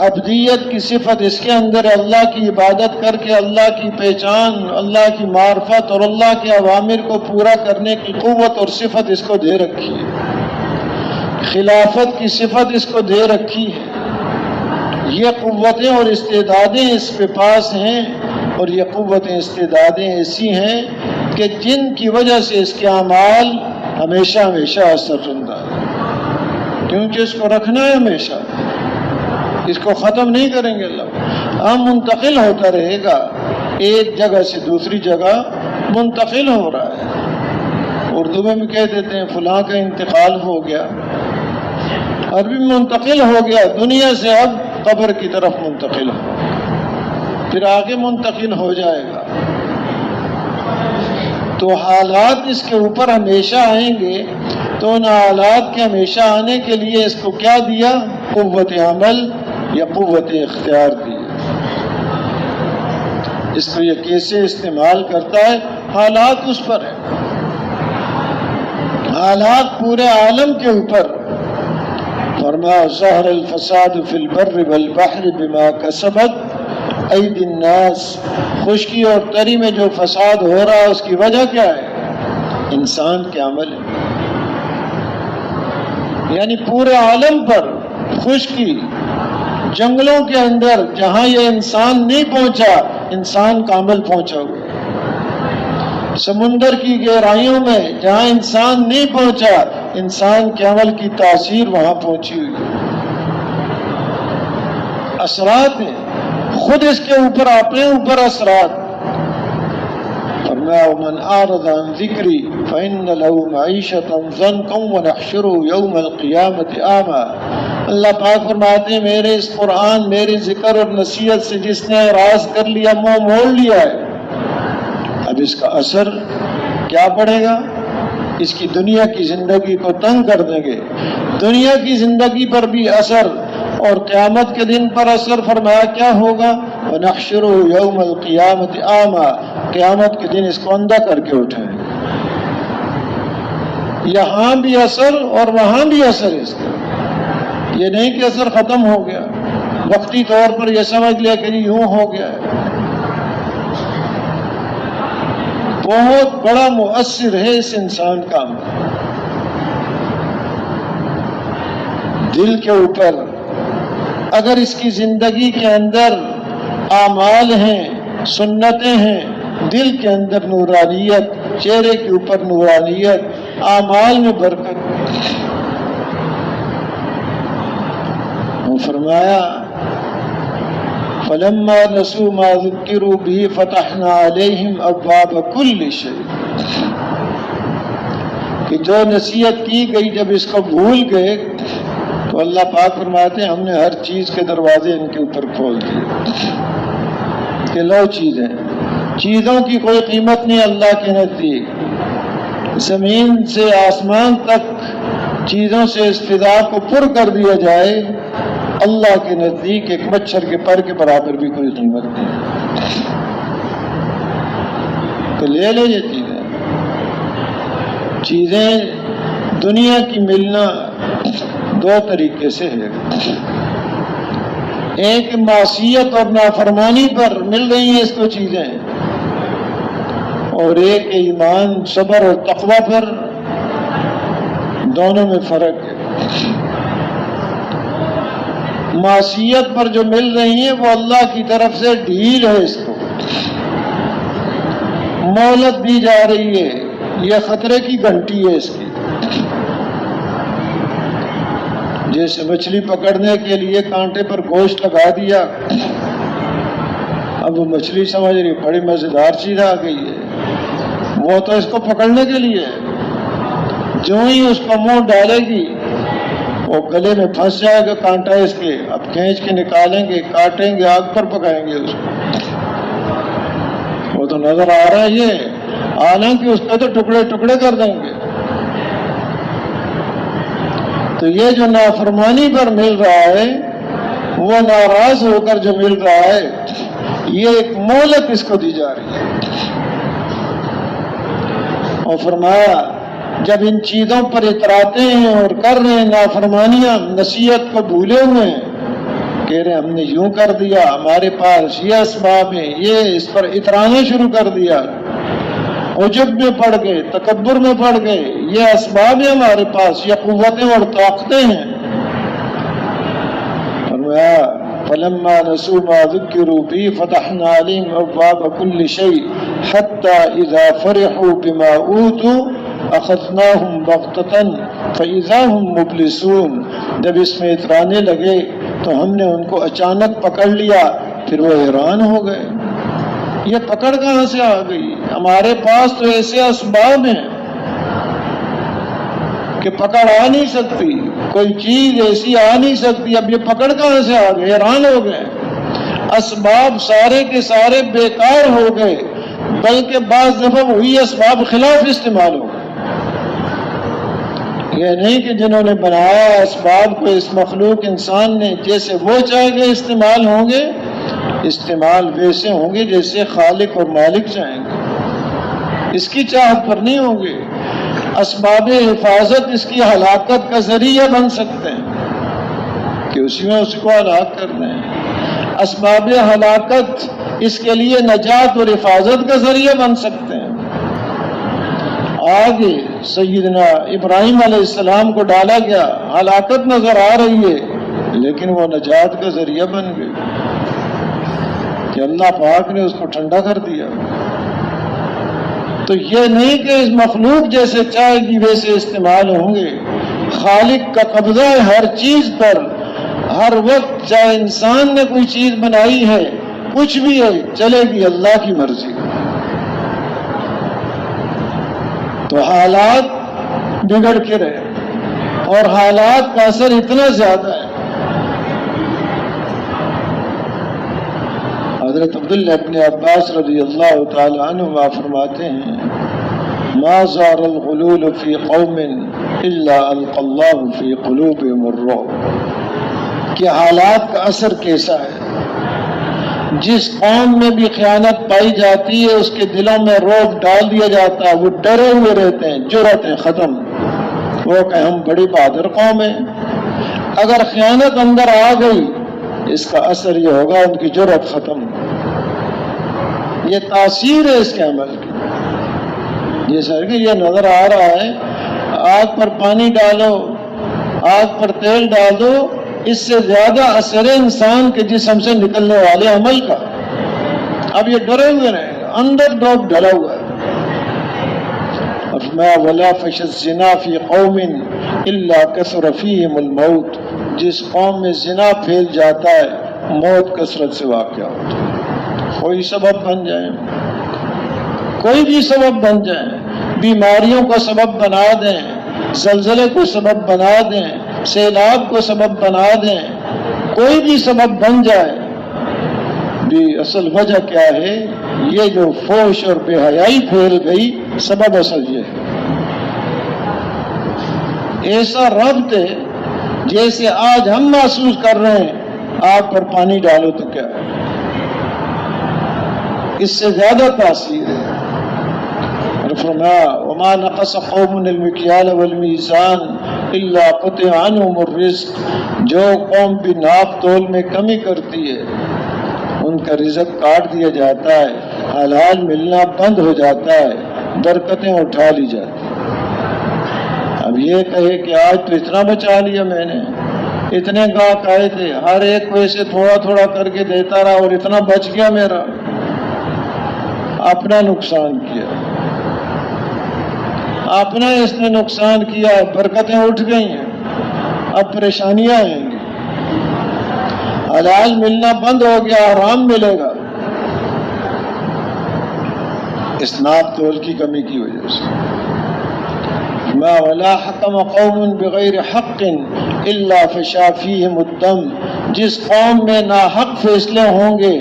عبدیت کی صفت اس کے اندر ہے، اللہ کی عبادت کر کے اللہ کی پہچان، اللہ کی معرفت اور اللہ کے اوامر کو پورا کرنے کی قوت اور صفت اس کو دے رکھی ہے۔ خلافت کی صفت اس کو دے رکھی ہے۔ یہ قوتیں اور استعدادیں اس کے پاس ہیں، اور یہ قوتیں استعدادیں ایسی ہیں کہ جن کی وجہ سے اس کے اعمال ہمیشہ ہمیشہ اثر رندہ ہے، کیونکہ اس کو رکھنا ہے ہمیشہ، اس کو ختم نہیں کریں گے اللہ۔ ہم منتقل ہوتا رہے گا، ایک جگہ سے دوسری جگہ منتقل ہو رہا ہے۔ اردو میں بھی کہہ دیتے ہیں فلاں کا انتقال ہو گیا، عربی میں منتقل ہو گیا، دنیا سے اب قبر کی طرف منتقل ہو، پھر آگے منتقل ہو جائے گا۔ تو حالات اس کے اوپر ہمیشہ آئیں گے، تو ان حالات کے ہمیشہ آنے کے لیے اس کو کیا دیا؟ قوت عمل یا قوت اختیار دی۔ اس کو یہ کیسے استعمال کرتا ہے، حالات اس پر ہے، حالات پورے عالم کے اوپر۔ فرمایا ظہر الفساد فی البر والبحر بما کسبت ایدی الناس، خشکی اور تری میں جو فساد ہو رہا ہے اس کی وجہ کیا ہے؟ انسان کے عمل ہے۔ یعنی پورے عالم پر خشکی، جنگلوں کے اندر جہاں یہ انسان نہیں پہنچا، انسان کا عمل پہنچا ہوا، سمندر کی گہرائیوں میں جہاں انسان نہیں پہنچا، انسان کے عمل کی تاثیر وہاں پہنچی ہوئی۔ اثرات ہیں، خود اس کے اوپر اپنے اوپر اثرات۔ فرمایا ومن اعرض عن ذکری فإن له معیشۃ ضنکا ونحشره یوم القیامۃ اعمی۔ اللہ پاک فرماتے ہیں میرے اس قرآن، میرے ذکر اور نصیحت سے جس نے اعراض کر لیا، منہ موڑ لیا ہے، اب اس کا اثر کیا پڑے گا؟ اس کی دنیا کی زندگی کو تنگ کر دیں گے، دنیا کی زندگی پر بھی اثر، اور قیامت کے دن پر اثر۔ فرمایا کیا ہوگا؟ وَنَحْشُرُهُ يَوْمَ الْقِيَامَةِ أَعْمَى، قیامت کے دن اس کو اندھا کر کے اٹھائیں گے۔ یہاں بھی اثر اور وہاں بھی اثر ہے اس کا۔ یہ نہیں کہ اثر ختم ہو گیا، وقتی طور پر یہ سمجھ لیا کہ یوں ہو گیا ہے۔ بہت بڑا مؤثر ہے اس انسان کا عمل۔ دل کے اوپر اگر اس کی زندگی کے اندر اعمال ہیں، سنتیں ہیں، دل کے اندر نورانیت، چہرے کے اوپر نورانیت، اعمال میں برکت۔ وہ فرمایا فلما نسوا ما ذکروا به فتحنا علیہم ابواب کل شیء، کہ جو نصیحت کی گئی جب اس کو بھول گئے تو اللہ پاک فرماتے ہیں ہم نے ہر چیز کے دروازے ان کے اوپر کھول دیے کہ لو چیزیں، چیزوں کی کوئی قیمت نہیں اللہ کے نزدیک، زمین سے آسمان تک چیزوں سے اس فضا کو پر کر دیا جائے، اللہ کے نزدیک ایک مچھر کے پر کے برابر بھی کوئی قیمت نہیں، تو لے لے یہ چیزیں دنیا کی ملنا دو طریقے سے ہے، ایک معصیت اور نافرمانی پر مل رہی ہیں اس کو چیزیں، اور ایک ایمان صبر اور تقوی پر، دونوں میں فرق ہے۔ معصیت پر جو مل رہی ہیں وہ اللہ کی طرف سے ڈھیل ہے، اس کو مہلت دی جا رہی ہے، یہ خطرے کی گھنٹی ہے اس کی، جیسے مچھلی پکڑنے کے لیے کانٹے پر گوشت لگا دیا، اب وہ مچھلی سمجھ رہی بڑی مزیدار چیز آ گئی ہے، وہ تو اس کو پکڑنے کے لیے، جو ہی اس کو منہ ڈالے گی وہ گلے میں پھنس جائے گا کانٹا اس کے، اب کھینچ کے نکالیں گے، کاٹیں گے، آگ پر پکائیں گے اس کو، وہ تو نظر آ رہا ہے یہ، حالانکہ اس کو تو ٹکڑے ٹکڑے کر دیں گے۔ تو یہ جو نافرمانی پر مل رہا ہے، وہ ناراض ہو کر جو مل رہا ہے، یہ ایک مہلت اس کو دی جا رہی ہے، اور فرمایا جب ان چیزوں پر اتراتے ہیں اور کر رہے ہیں نافرمانیاں، نصیحت کو بھولے ہوئے ہیں، کہہ رہے ہم نے یوں کر دیا، ہمارے پاس یہ اسباب ہیں، یہ اس پر اترانا شروع کر دیا، عجب میں پڑ گئے، تکبر میں پڑ گئے، یہ اسباب ہیں ہمارے پاس، یہ قوتیں اور طاقتیں ہیں۔ فرمایا فلما نسوا ما ذکروا به فتحنا علیہم ابواب کل شیء حتی اذا فرحوا بما اوتوا اخذناهم بغتة فاذا هم مبلسون، جب اس میں اترانے لگے تو ہم نے ان کو اچانک پکڑ لیا، پھر وہ حیران ہو گئے، یہ پکڑ کہاں سے آ گئی؟ ہمارے پاس تو ایسے اسباب ہیں کہ پکڑ آ نہیں سکتی، کوئی چیز ایسی آ نہیں سکتی، اب یہ پکڑ کہاں سے آ گئے؟ حیران ہو گئے، اسباب سارے کے سارے بیکار ہو گئے، بلکہ بعض دفعہ وہی اسباب خلاف استعمال ہو گئے۔ یہ نہیں کہ جنہوں نے بنایا اسباب کو، اس مخلوق انسان نے، جیسے وہ چاہے گے استعمال ہوں گے، استعمال ویسے ہوں گے جیسے خالق اور مالک چاہیں گے، اس کی چاہت پر نہیں ہوں گے۔ اسباب حفاظت اس کی ہلاکت کا ذریعہ بن سکتے ہیں کہ اسی میں اس کو ہلاک کر دیں، اسباب ہلاکت اس کے لیے نجات اور حفاظت کا ذریعہ بن سکتے ہیں۔ آگے سیدنا ابراہیم علیہ السلام کو ڈالا گیا، ہلاکت نظر آ رہی ہے لیکن وہ نجات کا ذریعہ بن گئے کہ اللہ پاک نے اس کو ٹھنڈا کر دیا۔ تو یہ نہیں کہ اس مخلوق جیسے چاہے گی ویسے استعمال ہوں گے، خالق کا قبضہ ہے ہر چیز پر، ہر وقت چاہے انسان نے کوئی چیز بنائی ہے، کچھ بھی ہے، چلے گی اللہ کی مرضی۔ تو حالات بگڑ کے رہے اور حالات کا اثر اتنا زیادہ ہے۔ حضرت عبداللہ ابن عباس رضی اللہ تعالی عنہ فرماتے ہیں ما زار الغلول فی قوم الا القى اللہ فی قلوبهم الرعب، کہ حالات کا اثر کیسا ہے، جس قوم میں بھی خیانت پائی جاتی ہے اس کے دلوں میں رعب ڈال دیا جاتا ہے، وہ ڈرے ہوئے رہتے ہیں، جرأتیں ختم، وہ کہ ہم بڑی بہادر قوم ہیں۔ اگر خیانت اندر آ گئی اس کا اثر یہ ہوگا ان کی جرأت ختم، یہ تاثیر ہے اس کے عمل کی۔ جیسا کہ یہ نظر آ رہا ہے، آگ پر پانی ڈالو، آگ پر تیل ڈال دو، اس سے زیادہ اثر انسان کے جسم سے نکلنے والے عمل کا۔ اب یہ ڈرے ہوئے رہے گا، اندر ڈوب ڈلا ہوا ہے۔ فرمایا ولا فش الزنا فی قوم الا کثر فیہم الموت، جس قوم میں زنا پھیل جاتا ہے موت کثرت سے واقع ہوتی ہے۔ کوئی سبب بن جائیں، کوئی بھی سبب بن جائیں، بیماریوں کا سبب بنا دیں، زلزلے کو سبب بنا دیں، سیلاب کو سبب بنا دیں، کوئی بھی سبب بن جائے، بھی اصل وجہ کیا ہے؟ یہ جو فحش اور بے حیائی پھیل گئی، سبب اصل یہ ہے۔ ایسا ربط ہے جیسے آج ہم محسوس کر رہے ہیں، آگ پر پانی ڈالو تو کیا ہے، اس سے زیادہ تاثیر ہے۔ اور فرمایا وما نقص قوم المکیال والمیزان الا قطع عنهم الرزق، جو قوم بھی ناپ تول میں کمی کرتی ہے ان کا رزق کاٹ دیا جاتا ہے، حلال ملنا بند ہو جاتا ہے، برکتیں اٹھا لی جاتی ہیں۔ اب یہ کہے کہ آج تو اتنا بچا لیا میں نے، اتنے گاہک آئے تھے، ہر ایک کو ایسے تھوڑا تھوڑا کر کے دیتا رہا اور اتنا بچ گیا میرا، اپنا نقصان کیا، اپنا اس نے نقصان کیا، برکتیں اٹھ گئی ہیں، اب پریشانیاں آئیں گی، حلال ملنا بند ہو گیا، حرام ملے گا، اس ناپ تول کی کمی کی وجہ سے۔ ما ولا حکم قوم بغیر حق الا فشا فیہم الدم، جس قوم میں ناحق فیصلے ہوں گے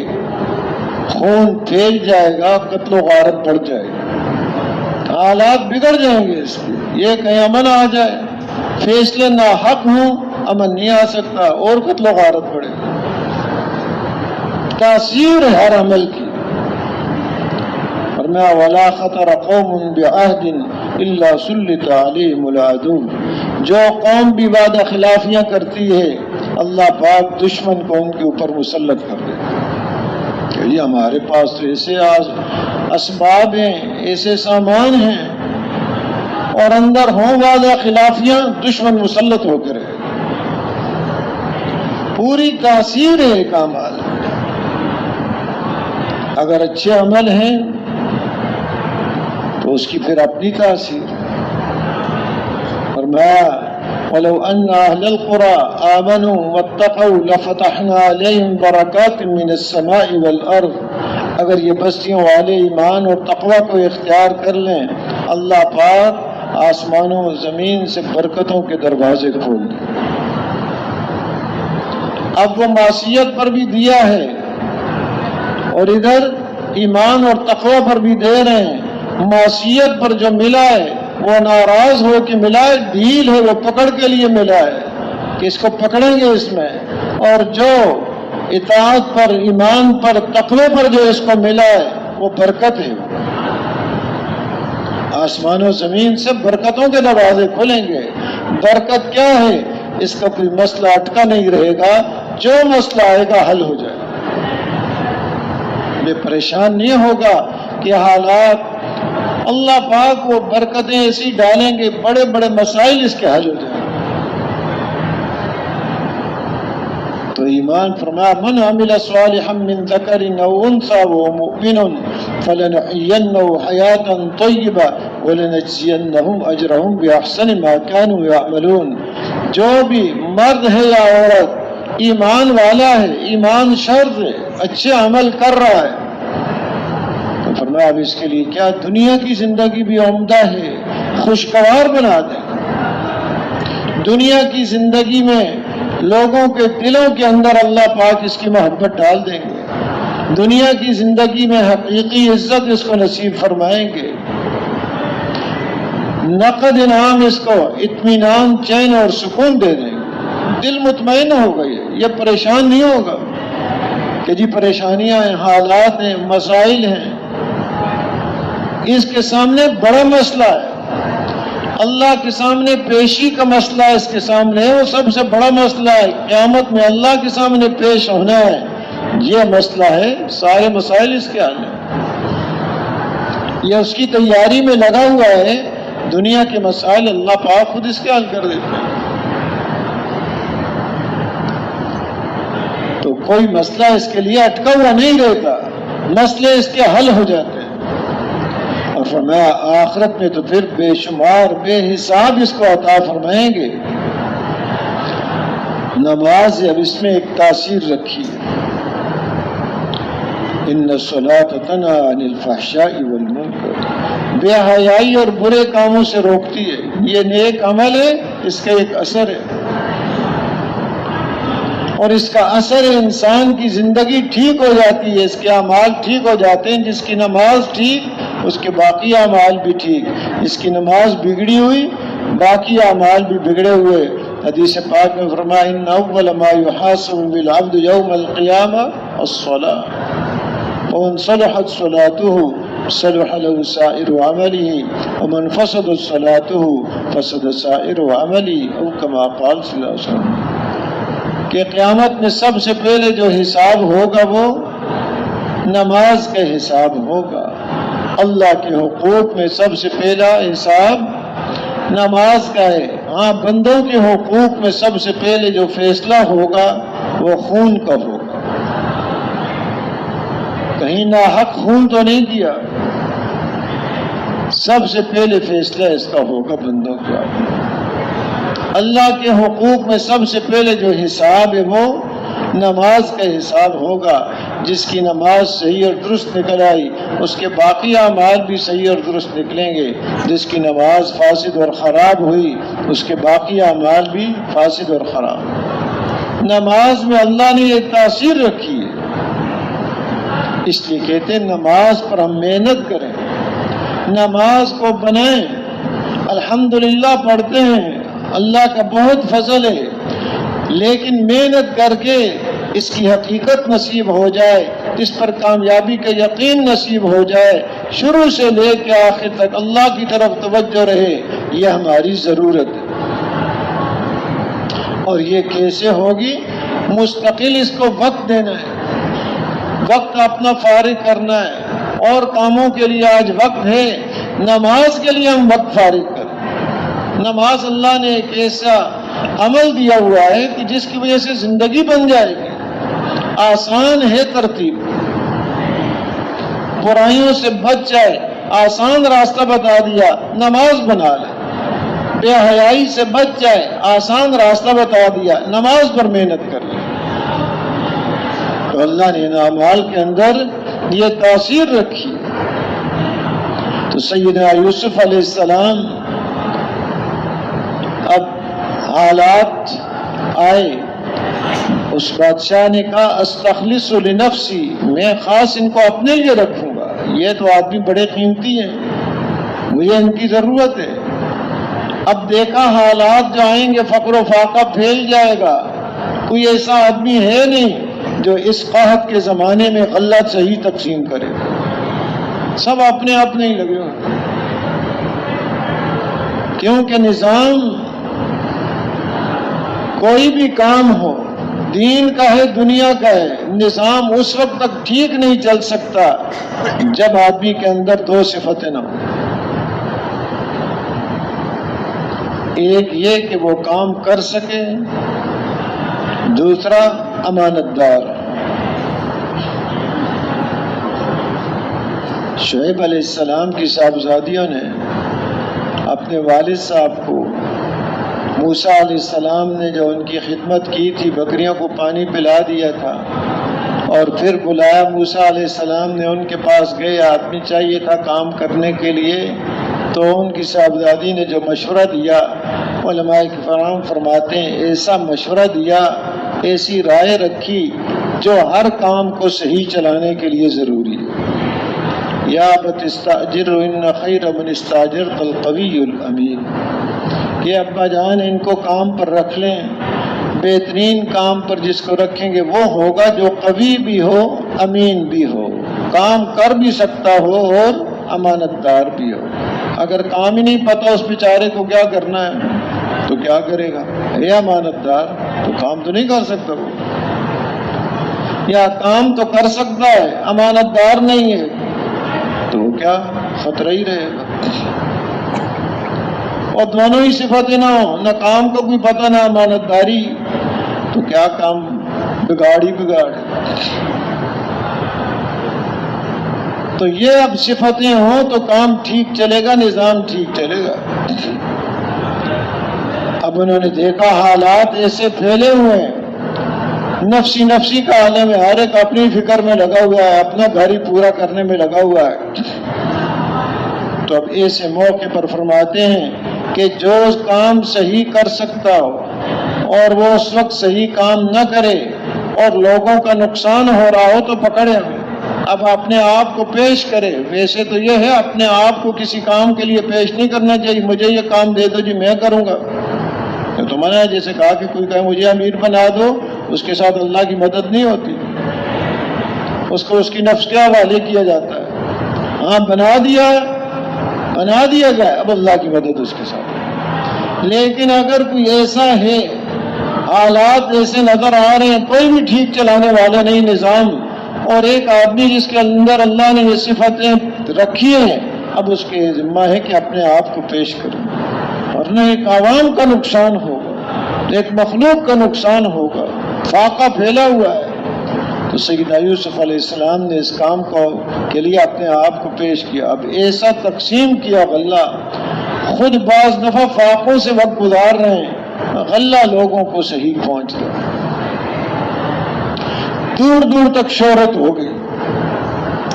خون پھیل جائے گا، قتل و غارت بڑھ جائے گا، حالات بگڑ جائیں گے اس کے۔ یہ کہیں امن آ جائے، فیصلے ناحق ہوں، امن نہیں آ سکتا اور قتل و غارت بڑھے گا۔ تاثیر ہر عمل کی۔ فرمایا ولا خطر قوم بعہد الا سلط علیہم العدو، جو قوم بھی وعدہ خلافیاں کرتی ہے اللہ پاک دشمن کو ان کے اوپر مسلط کر دیتا ہے کہ یہ ہمارے پاس تو ایسے اسباب ہیں، ایسے سامان ہیں، اور اندر ہوں وعدہ خلافیاں، دشمن مسلط ہو کر ہے۔ پوری تاثیر ہے ایک اعمال۔ اگر اچھے عمل ہیں تو اس کی پھر اپنی تاثیر۔ فرمایا وَلَوْ أَنَّ أَهْلَ الْقُرَىٰ آمَنُوا وَاتَّقَوْا لَفَتَحْنَا عَلَيْهِمْ بَرَكَاتٍ مِّنَ السَّمَاءِ وَالْأَرْضِ، اگر یہ بستیوں والے ایمان اور تقوی کو اختیار کر لیں، اللہ پاک آسمانوں و زمین سے برکتوں کے دروازے کھول دیں۔ اب وہ معصیت پر بھی دیا ہے اور ادھر ایمان اور تقوی پر بھی دے رہے ہیں۔ معصیت پر جو ملا ہے وہ ناراض ہو کے ملا ہے، ڈھیل ہے وہ پکڑ کے لیے ملا ہے کہ اس کو پکڑیں گے اس میں، اور جو اطاعت پر، ایمان پر، تقوی پر جو اس کو ملا ہے وہ برکت ہے۔ آسمان و زمین سے برکتوں کے دروازے کھلیں گے۔ برکت کیا ہے؟ اس کا کوئی مسئلہ اٹکا نہیں رہے گا، جو مسئلہ آئے گا حل ہو جائے گا۔ بے پریشان نہیں ہوگا کہ حالات، اللہ پاک وہ برکتیں ایسی ڈالیں گے، بڑے بڑے مسائل اس کے حل ہو جائیں گے۔ تو ایمان فرمایا من عمل صالحا من ذکر او انثى وهو مؤمن فلنحيينه حیاتا طیبہ ولنجزینهم اجرهم باحسن ما كانوا يعملون، جو بھی مرد ہے یا عورت ایمان والا ہے، ایمان شرط ہے، اچھے عمل کر رہا ہے، تو فرمایا اب اس کے لیے کیا دنیا کی زندگی بھی عمدہ ہے، خوشگوار بنا دیں۔ دنیا کی زندگی میں لوگوں کے دلوں کے اندر اللہ پاک اس کی محبت ڈال دیں گے، دنیا کی زندگی میں حقیقی عزت اس کو نصیب فرمائیں گے، نقد انعام اس کو اطمینان، چین اور سکون دے دیں گے، دل مطمئن ہوگا، یہ پریشان نہیں ہوگا کہ جی پریشانیاں ہیں، حالات ہیں، مسائل ہیں۔ اس کے سامنے بڑا مسئلہ ہے، اللہ کے سامنے پیشی کا مسئلہ اس کے سامنے ہے، وہ سب سے بڑا مسئلہ ہے، قیامت میں اللہ کے سامنے پیش ہونا ہے، یہ مسئلہ ہے، سارے مسائل اس کے حل ہیں، یہ اس کی تیاری میں لگا ہوا ہے، دنیا کے مسائل اللہ پاک خود اس کے حل کر دیتے ہیں۔ تو کوئی مسئلہ اس کے لیے اٹکا ہوا نہیں رہتا، مسئلے اس کے حل ہو جاتے ہیں۔ اور فرمایا آخرت میں تو پھر بے شمار، بے حساب اس کو عطا فرمائیں گے۔ نماز اب اس میں ایک تاثیر رکھی ہے، ان الصلاۃ تنہی عن الفحشاء والمنکر، بے حیائی اور برے کاموں سے روکتی ہے. یہ نیک عمل ہے، اس کا ایک اثر ہے، اور اس کا اثر انسان کی زندگی ٹھیک ہو جاتی ہے، اس کے اعمال ٹھیک ہو جاتے ہیں. جس کی نماز ٹھیک، اس کے باقی اعمال بھی ٹھیک. جس کی نماز بگڑی ہوئی، باقی اعمال بھی بگڑے ہوئے. حدیث پاک میں فرمایا ان اول ما يحاسب بالعبد يوم القيامة الصلاة ومن صلحت صلاته صلح له سائر عمله ومن فسدت صلاته فسد سائر عمله او كما قال صلی اللہ علیہ وسلم کہ قیامت میں سب سے پہلے جو حساب ہوگا وہ نماز کا حساب ہوگا. اللہ کے حقوق میں سب سے پہلا حساب نماز کا ہے. ہاں، بندوں کے حقوق میں سب سے پہلے جو فیصلہ ہوگا وہ خون کا ہوگا. کہیں ناحق خون تو نہیں دیا، سب سے پہلے فیصلہ اس کا ہوگا بندوں کا. اللہ کے حقوق میں سب سے پہلے جو حساب ہے وہ نماز کا حساب ہوگا. جس کی نماز صحیح اور درست نکل آئی، اس کے باقی اعمال بھی صحیح اور درست نکلیں گے. جس کی نماز فاسد اور خراب ہوئی، اس کے باقی اعمال بھی فاسد اور خراب. نماز میں اللہ نے یہ تاثیر رکھی ہے، اس لیے کہتے ہیں نماز پر ہم محنت کریں، نماز کو بنائیں. الحمدللہ پڑھتے ہیں، اللہ کا بہت فضل ہے، لیکن محنت کر کے اس کی حقیقت نصیب ہو جائے، اس پر کامیابی کا یقین نصیب ہو جائے، شروع سے لے کے آخر تک اللہ کی طرف توجہ رہے، یہ ہماری ضرورت ہے. اور یہ کیسے ہوگی؟ مستقل اس کو وقت دینا ہے، وقت اپنا فارغ کرنا ہے. اور کاموں کے لیے آج وقت ہے، نماز کے لیے ہم وقت فارغ کریں. نماز اللہ نے ایک ایسا عمل دیا ہوا ہے کہ جس کی وجہ سے زندگی بن جائے گی. آسان ہے ترتیب، برائیوں سے بچ جائے، آسان راستہ بتا دیا، نماز بنا لے. بے حیائی سے بچ جائے، آسان راستہ بتا دیا، نماز پر محنت کر لے. تو اللہ نے ان اعمال کے اندر یہ تاثیر رکھی. تو سیدنا یوسف علیہ السلام اب حالات آئے، اس بادشاہ نے کہا استخلص لنفسی، میں خاص ان کو اپنے لیے رکھوں گا. یہ تو آدمی بڑے قیمتی ہیں، مجھے ان کی ضرورت ہے. اب دیکھا حالات جو آئیں گے، فقر و فاقہ پھیل جائے گا. کوئی ایسا آدمی ہے نہیں جو اس قحط کے زمانے میں غلہ صحیح تقسیم کرے. سب اپنے اپنے ہی لگے ہوئے، کیونکہ نظام کوئی بھی کام ہو، دین کا ہے دنیا کا ہے، نظام اس وقت تک ٹھیک نہیں چل سکتا جب آدمی کے اندر دو صفتیں نہ ہوں. ایک یہ کہ وہ کام کر سکے، دوسرا امانت دار. شعیب علیہ السلام کی صاحبزادیوں نے اپنے والد صاحب کو، موسیٰ علیہ السلام نے جو ان کی خدمت کی تھی، بکریوں کو پانی پلا دیا تھا، اور پھر بلایا موسیٰ علیہ السلام نے ان کے پاس گئے. آدمی چاہیے تھا کام کرنے کے لیے، تو ان کی صاحبزادی نے جو مشورہ دیا، علماء کرام فرماتے ہیں ایسا مشورہ دیا، ایسی رائے رکھی جو ہر کام کو صحیح چلانے کے لیے ضروری ہے. یا ابت استاجر ان خیر من استاجرت القوی الامین، کہ ابا جان ان کو کام پر رکھ لیں، بہترین کام پر جس کو رکھیں گے وہ ہوگا جو قوی بھی ہو، امین بھی ہو، کام کر بھی سکتا ہو اور امانت دار بھی ہو. اگر کام ہی نہیں پتا اس بیچارے کو کیا کرنا ہے تو کیا کرے گا؟ اے امانت دار تو کام تو نہیں کر سکتا وہ، یا کام تو کر سکتا ہے امانت دار نہیں ہے تو وہ کیا خطرہ ہی رہے گا. اور دونوں ہی صفتیں نہ ہو، نہ کام کو کوئی پتہ نہ امانت داری، تو کیا کام بگاڑ ہی بگاڑ. تو یہ اب صفتیں ہوں تو کام ٹھیک چلے گا، نظام ٹھیک چلے گا. اب انہوں نے دیکھا حالات ایسے پھیلے ہوئے ہیں، نفسی نفسی کا عالم ہے، ہر ایک اپنی فکر میں لگا ہوا ہے، اپنا گھر ہی پورا کرنے میں لگا ہوا ہے۔ تو اب ایسے موقع پر فرماتے ہیں کہ جو کام صحیح کر سکتا ہو اور وہ اس وقت صحیح کام نہ کرے اور لوگوں کا نقصان ہو رہا ہو تو پکڑے اب اپنے آپ کو پیش کرے۔ ویسے تو یہ ہے اپنے آپ کو کسی کام کے لیے پیش نہیں کرنا چاہیے، مجھے یہ کام دے دو جی میں کروں گا، تو منع ہے۔ جیسے کہا کہ کوئی کہے مجھے امیر بنا دو، اس کے ساتھ اللہ کی مدد نہیں ہوتی، اس کو اس کی نفس کے حوالے کیا جاتا ہے۔ ہاں بنا دیا جائے، اب اللہ کی مدد اس کے ساتھ۔ لیکن اگر کوئی ایسا ہے، حالات ایسے نظر آ رہے ہیں، کوئی بھی ٹھیک چلانے والا نہیں نظام، اور ایک آدمی جس کے اندر اللہ نے یہ صفتیں رکھی ہیں، اب اس کے ذمہ ہے کہ اپنے آپ کو پیش کرے، ورنہ ایک عوام کا نقصان ہوگا، ایک مخلوق کا نقصان ہوگا، فاقہ پھیلا ہوا ہے۔ تو سیدنا یوسف علیہ السلام نے اس کام کے لیے اپنے آپ کو پیش کیا۔ اب ایسا تقسیم کیا غلہ، خود بعض دفعہ فاقوں سے وقت گزار رہے ہیں، غلہ لوگوں کو صحیح پہنچ گیا، دور دور تک شہرت ہو گئی،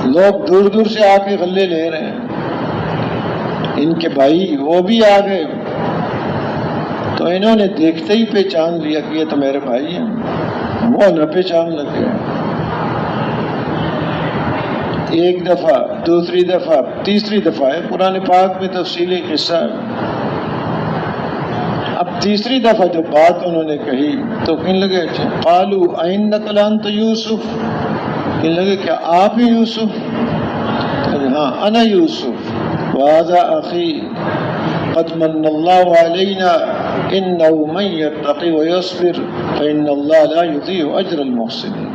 لوگ دور دور سے آ کے غلے لے رہے ہیں۔ ان کے بھائی وہ بھی آ گئے، تو انہوں نے دیکھتے ہی پہچان لیا کہ یہ تو میرے بھائی ہیں، وہ نہ پہچان لگ گیا۔ ایک دفعہ، دوسری دفعہ، تیسری دفعہ ہے، قرآن پاک میں تفصیلی قصہ ہے۔ اب تیسری دفعہ جو بات انہوں نے کہی تو کہنے لگے قالوا أئنك لأنت یوسف، کہنے لگے کیا آپ ہی یوسف؟ ہاں انا یوسف وهذا اخی قد من اللہ علینا انه من يتقي ويصبر فإن اللہ لا يضيع اجر المحسنین۔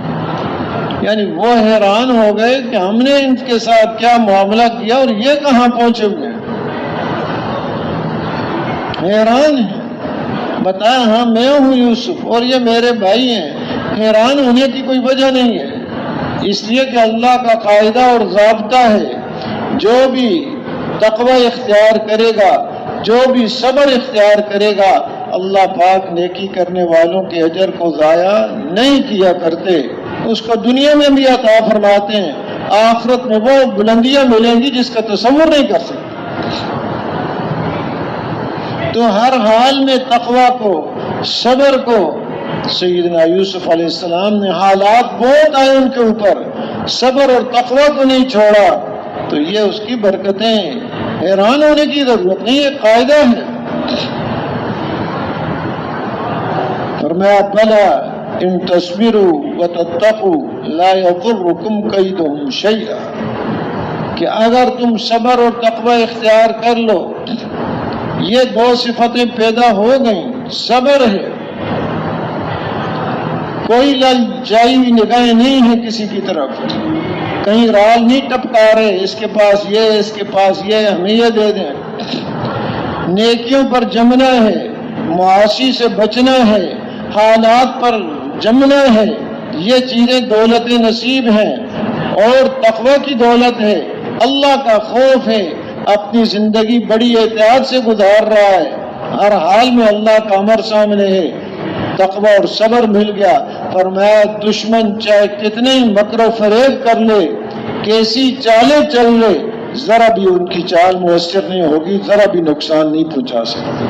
یعنی وہ حیران ہو گئے کہ ہم نے ان کے ساتھ کیا معاملہ کیا اور یہ کہاں پہنچے ہوئے ہیں، حیران ہیں۔ بتایا ہاں میں ہوں یوسف اور یہ میرے بھائی ہیں، حیران ہونے کی کوئی وجہ نہیں ہے، اس لیے کہ اللہ کا قاعدہ اور ضابطہ ہے، جو بھی تقوی اختیار کرے گا، جو بھی صبر اختیار کرے گا، اللہ پاک نیکی کرنے والوں کے اجر کو ضائع نہیں کیا کرتے، اس کو دنیا میں بھی عطا فرماتے ہیں، آخرت میں وہ بلندیاں ملیں گی جس کا تصور نہیں کر سکتے۔ تو ہر حال میں تقوی کو، صبر کو، سیدنا یوسف علیہ السلام نے حالات بہت آئے ان کے اوپر، صبر اور تقوی کو نہیں چھوڑا، تو یہ اس کی برکتیں، حیران ہونے کی ضرورت نہیں، یہ قاعدہ ہے۔ فرمایا بلا ان تصبروا وتتقوا لا يضركم كيدهم شيئا، کہ اگر تم صبر اور تقوی اختیار کر لو، یہ دو صفتیں پیدا ہو گئیں، صبر ہے، کوئی لالچائی نگاہیں نہیں ہے کسی کی طرف، کہیں رال نہیں ٹپکا رہے، اس کے پاس یہ، اس کے پاس یہ، ہمیں یہ دے دیں، نیکیوں پر جمنا ہے، معاصی سے بچنا ہے، حالات پر جمنا ہے، یہ چیزیں دولت نصیب ہیں، اور تقوی کی دولت ہے، اللہ کا خوف ہے، اپنی زندگی بڑی احتیاط سے گزار رہا ہے، ہر حال میں اللہ کا امر سامنے ہے، تقوی اور صبر مل گیا۔ فرمایا دشمن چاہے کتنے ہی مکر و فریب کر لے، کیسی چالیں چل لے، ذرا بھی ان کی چال مؤثر نہیں ہوگی، ذرا بھی نقصان نہیں پہنچا سکتے۔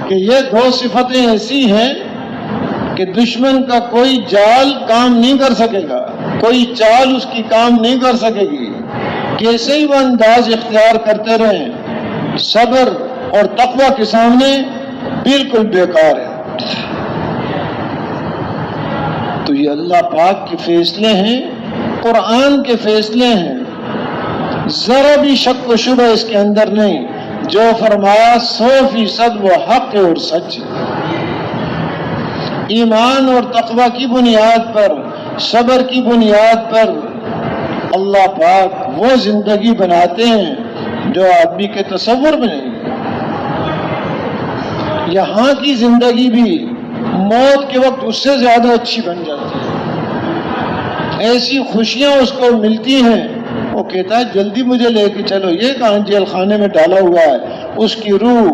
کہ یہ دو صفتیں ایسی ہیں کہ دشمن کا کوئی جال کام نہیں کر سکے گا، کوئی چال اس کی کام نہیں کر سکے گی، کیسے ہی وہ انداز اختیار کرتے رہیں، صبر اور تقوی کے سامنے بالکل بیکار ہے۔ تو یہ اللہ پاک کے فیصلے ہیں، قرآن کے فیصلے ہیں، ذرا بھی شک و شبہ اس کے اندر نہیں، جو فرمایا 100% وہ حق اور سچ ہے۔ ایمان اور تقوی کی بنیاد پر، صبر کی بنیاد پر اللہ پاک وہ زندگی بناتے ہیں جو آدمی کے تصور میں نہیں ہے۔ یہاں کی زندگی بھی موت کے وقت اس سے زیادہ اچھی بن جاتی ہے، ایسی خوشیاں اس کو ملتی ہیں، وہ کہتا ہے جلدی مجھے لے کے چلو، یہ کہاں جیل خانے میں ڈالا ہوا ہے، اس کی روح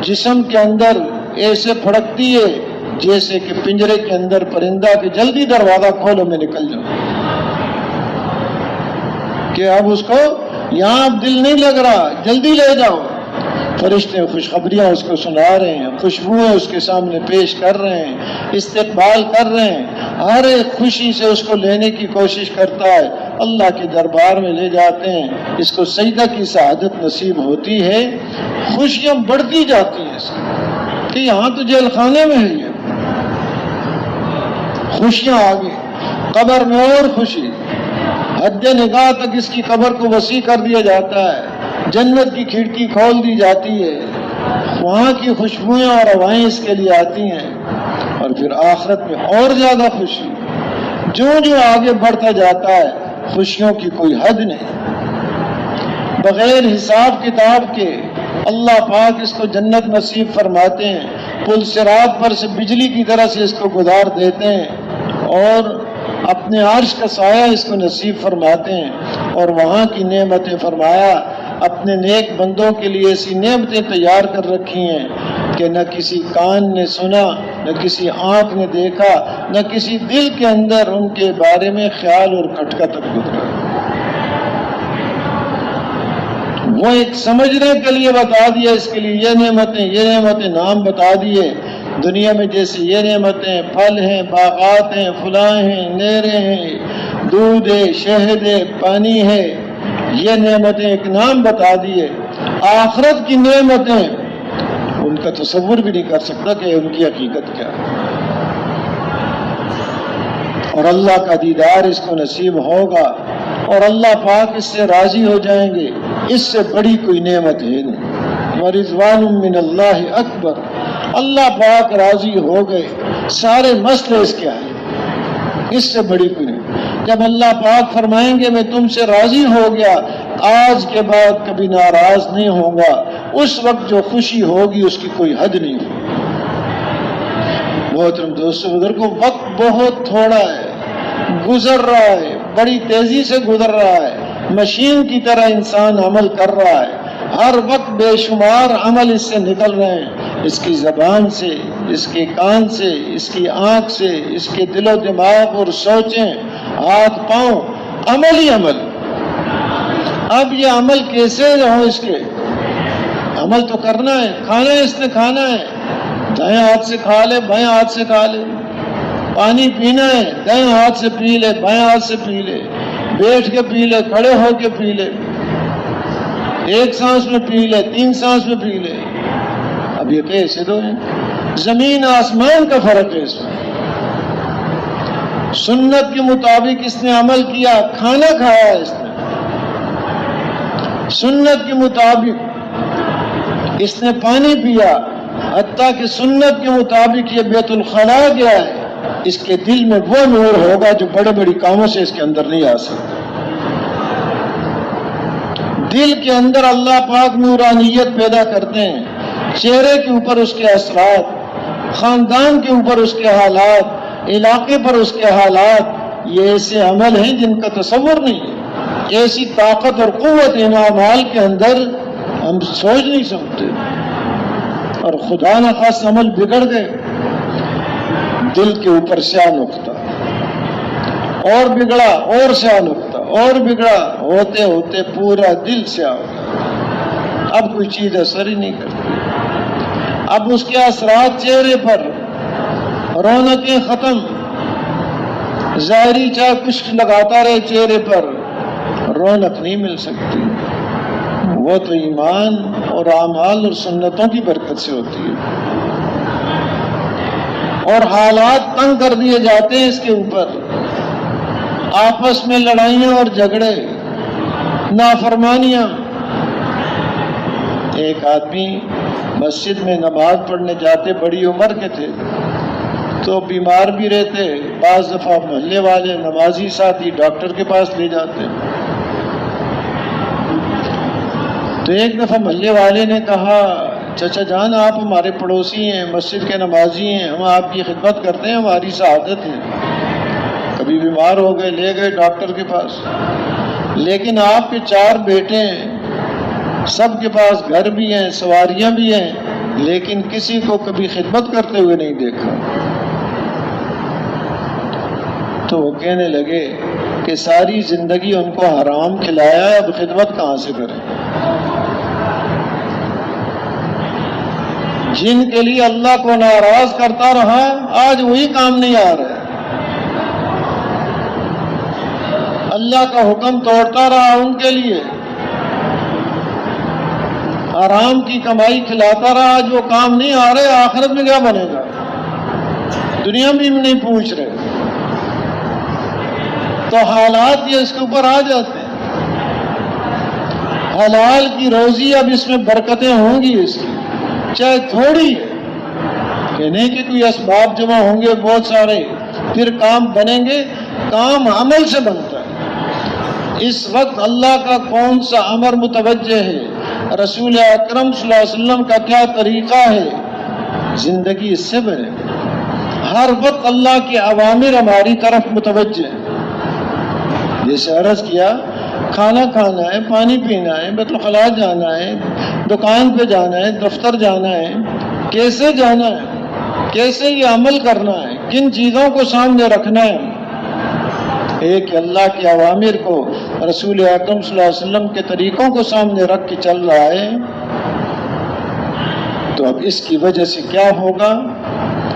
جسم کے اندر ایسے پھڑکتی ہے جیسے کہ پنجرے کے اندر پرندہ کہ جلدی دروازہ کھولو میں نکل جاؤں، کہ اب اس کو یہاں اب دل نہیں لگ رہا، جلدی لے جاؤ۔ فرشتے خوشخبریاں اس کو سنا رہے ہیں، خوشبوئیں اس کے سامنے پیش کر رہے ہیں، استقبال کر رہے ہیں، ہر ایک خوشی سے اس کو لینے کی کوشش کرتا ہے، اللہ کے دربار میں لے جاتے ہیں، اس کو سجدہ کی سعادت نصیب ہوتی ہے، خوشیاں بڑھتی جاتی ہیں اس کی کہ یہاں تو جیل خانے میں ہے، یہ خوشیاں آگے قبر میں اور خوشی، حد نگاہ تک اس کی قبر کو وسیع کر دیا جاتا ہے، جنت کی کھڑکی کھول دی جاتی ہے، وہاں کی خوشبوئیں اور ہوائیں اس کے لیے آتی ہیں، اور پھر آخرت میں اور زیادہ خوشی، جو آگے بڑھتا جاتا ہے خوشیوں کی کوئی حد نہیں، بغیر حساب کتاب کے اللہ پاک اس کو جنت نصیب فرماتے ہیں، پل صراط پر سے بجلی کی طرح سے اس کو گزار دیتے ہیں، اور اپنے عرش کا سایہ اس کو نصیب فرماتے ہیں، اور وہاں کی نعمتیں فرمایا اپنے نیک بندوں کے لیے ایسی نعمتیں تیار کر رکھی ہیں کہ نہ کسی کان نے سنا، نہ کسی آنکھ نے دیکھا، نہ کسی دل کے اندر ان کے بارے میں خیال اور کھٹکا تک گزرا۔ وہ ایک سمجھنے کے لیے بتا دیا، اس کے لیے یہ نعمتیں نام بتا دیے، دنیا میں جیسے یہ نعمتیں پھل ہیں، باغات ہیں، فلاں ہیں، نہریں ہیں، دودھ ہے، شہد ہے، پانی ہے، یہ نعمتیں ایک نام بتا دیے، آخرت کی نعمتیں ان کا تصور بھی نہیں کر سکتا کہ ان کی حقیقت کیا ہے، اور اللہ کا دیدار اس کو نصیب ہوگا اور اللہ پاک اس سے راضی ہو جائیں گے، اس سے بڑی کوئی نعمت ہے نہیں، ورضوان من اللہ اکبر، اللہ پاک راضی ہو گئے، سارے مسئلے اس کے ہیں، اس سے بڑی کوئی نہیں۔ جب اللہ پاک فرمائیں گے میں تم سے راضی ہو گیا، آج کے بعد کبھی ناراض نہیں ہوں گا، اس وقت جو خوشی ہوگی اس کی کوئی حد نہیں ہوگی۔ محترم دوستو بزرگوں، وقت بہت تھوڑا ہے، گزر رہا ہے، بڑی تیزی سے گزر رہا ہے، مشین کی طرح انسان عمل کر رہا ہے، ہر وقت بے شمار عمل اس سے نکل رہے ہیں، اس کی زبان سے، اس کے کان سے، اس کی آنکھ سے، اس کے دل و دماغ اور سوچیں، ہاتھ پاؤں، عمل ہی عمل۔ اب یہ عمل کیسے ہو، اس کے عمل تو کرنا ہے، کھانا ہے اس نے کھانا ہے، دائیں ہاتھ سے کھا لے، بائیں ہاتھ سے کھا لے، پانی پینا ہے، دائیں ہاتھ سے پی لے، بائیں ہاتھ سے پی لے، بیٹھ کے پی لے، کھڑے ہو کے پی لے، ایک سانس میں پی لے، 3 سانس میں پی لے۔ اب یہ کیسے دو ہیں، زمین آسمان کا فرق ہے اس میں۔ سنت کے مطابق اس نے عمل کیا، کھانا کھایا اس نے، سنت کے مطابق اس نے پانی پیا، حتیٰ کہ سنت کے مطابق یہ بیت الخلا گیا ہے، اس کے دل میں وہ نور ہوگا جو بڑے بڑی کاموں سے اس کے اندر نہیں آ سکتا۔ دل کے اندر اللہ پاک نورانیت پیدا کرتے ہیں، چہرے کے اوپر اس کے اثرات، خاندان کے اوپر اس کے حالات، علاقے پر اس کے حالات، یہ ایسے عمل ہیں جن کا تصور نہیں ہے، ایسی طاقت اور قوت ان اعمال کے اندر ہم سوچ نہیں سکتے، اور خدا نہ خاص عمل بگڑ گئے، دل کے اوپر سیاہ نقطہ، اور بگڑا اور سیاہ نقطہ، اور بگڑا، ہوتے ہوتے پورا دل سیاہ ہو گیا، اب کوئی چیز اثر ہی نہیں کرتی، اب اس کے اثرات چہرے پر، رونقیں ختم، ظاہری چاہے کچھ لگاتا رہے چہرے پر، رونق نہیں مل سکتی، وہ تو ایمان اور اعمال اور سنتوں کی برکت سے ہوتی ہے، اور حالات تنگ کر دیے جاتے ہیں اس کے اوپر، آپس میں لڑائیاں اور جھگڑے، نافرمانیاں۔ ایک آدمی مسجد میں نماز پڑھنے جاتے، بڑی عمر کے تھے، تو بیمار بھی رہتے، بعض دفعہ محلے والے نمازی ساتھی ڈاکٹر کے پاس لے جاتے، تو ایک دفعہ محلے والے نے کہا چچا جان آپ ہمارے پڑوسی ہیں، مسجد کے نمازی ہیں، ہم آپ کی خدمت کرتے ہیں، ہماری سعادت ہے، کبھی بیمار ہو گئے لے گئے ڈاکٹر کے پاس، لیکن آپ کے 4 بیٹے ہیں، سب کے پاس گھر بھی ہیں، سواریاں بھی ہیں، لیکن کسی کو کبھی خدمت کرتے ہوئے نہیں دیکھا۔ تو وہ کہنے لگے کہ ساری زندگی ان کو حرام کھلایا ہے، اب خدمت کہاں سے کریں؟ جن کے لیے اللہ کو ناراض کرتا رہا آج وہی کام نہیں آ رہا، اللہ کا حکم توڑتا رہا ان کے لیے، حرام کی کمائی کھلاتا رہا، آج وہ کام نہیں آ رہے، آخرت میں کیا بنے گا؟ دنیا میں بھی نہیں پوچھ رہے۔ تو حالات یہ اس کے اوپر آ جاتے ہیں۔ حلال کی روزی، اب اس میں برکتیں ہوں گی، اس کی چاہے تھوڑی ہے کہ نہیں کہ کوئی اسباب جمع ہوں گے بہت سارے، پھر کام بنیں گے۔ کام عمل سے بنتا ہے۔ اس وقت اللہ کا کون سا امر متوجہ ہے، رسول اکرم صلی اللہ علیہ وسلم کا کیا طریقہ ہے، زندگی اس سے بنے۔ ہر وقت اللہ کے اوامر ہماری طرف متوجہ ہے۔ جیسے عرض کیا، کھانا کھانا ہے، پانی پینا ہے، بیت الخلاء جانا ہے، دکان پہ جانا ہے، دفتر جانا ہے، کیسے جانا ہے، کیسے یہ عمل کرنا ہے، کن چیزوں کو سامنے رکھنا ہے۔ ایک اللہ کے اوامر کو، رسول اکرم صلی اللہ علیہ وسلم کے طریقوں کو سامنے رکھ کے چل رہا ہے، تو اب اس کی وجہ سے کیا ہوگا؟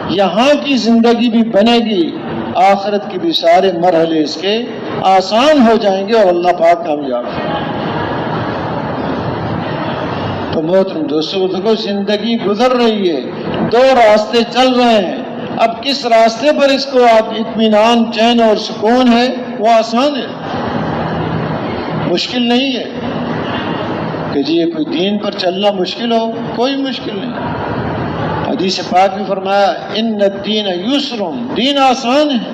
یہاں کی زندگی بھی بنے گی، آخرت کے بھی سارے مرحلے اس کے آسان ہو جائیں گے اور اللہ پاک کامیاب ہے۔ تو محترم دوستو، دیکھو زندگی گزر رہی ہے، دو راستے چل رہے ہیں، اب کس راستے پر اس کو آپ اطمینان، چین اور سکون ہے، وہ آسان ہے، مشکل نہیں ہے کہ جی یہ کوئی دین پر چلنا مشکل ہو، کوئی مشکل نہیں۔ حدیث پاک میں فرمایا ان الدین یسر، دین آسان ہے،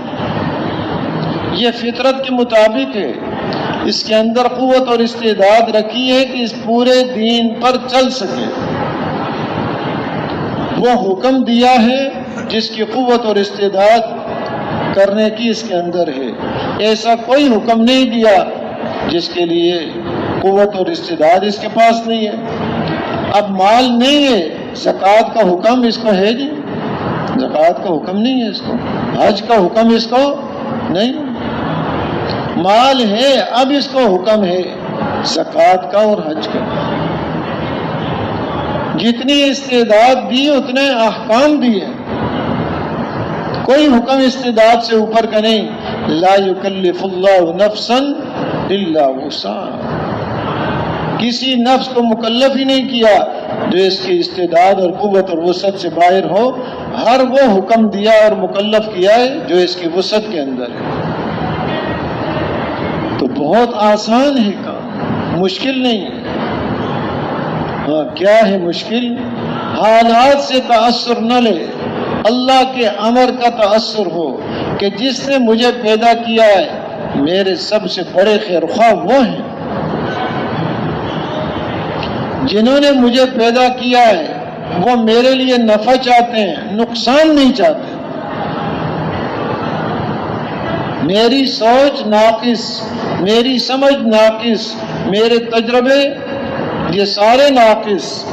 یہ فطرت کے مطابق ہے، اس کے اندر قوت اور استعداد رکھی ہے کہ اس پورے دین پر چل سکے۔ وہ حکم دیا ہے جس کی قوت اور استعداد کرنے کی اس کے اندر ہے، ایسا کوئی حکم نہیں دیا جس کے لیے قوت اور استعداد اس کے پاس نہیں ہے۔ اب مال نہیں ہے، زکوٰۃ کا حکم اس کو ہے جی، زکوٰۃ کا حکم نہیں ہے اس کو، حج کا حکم اس کو نہیں، مال ہے اب اس کو حکم ہے زکوٰۃ کا اور حج کا۔ جتنی استعداد دی اتنے احکام دیے، کوئی حکم استعداد سے اوپر کا نہیں۔ لا یکلف اللہ نفسا الا وسعها، کسی نفس کو مکلف ہی نہیں کیا جو اس کی استعداد اور قوت اور وسعت سے باہر ہو، ہر وہ حکم دیا اور مکلف کیا ہے جو اس کی وسعت کے اندر ہے۔ تو بہت آسان ہے کام، مشکل نہیں ہے۔ ہاں کیا ہے مشکل؟ حالات سے تاثر نہ لے، اللہ کے امر کا تاثر ہو کہ جس نے مجھے پیدا کیا ہے میرے سب سے بڑے خیرخواہ وہ ہیں، جنہوں نے مجھے پیدا کیا ہے وہ میرے لیے نفع چاہتے ہیں، نقصان نہیں چاہتے۔ میری سوچ ناقص، میری سمجھ ناقص، میرے تجربے یہ سارے ناقص،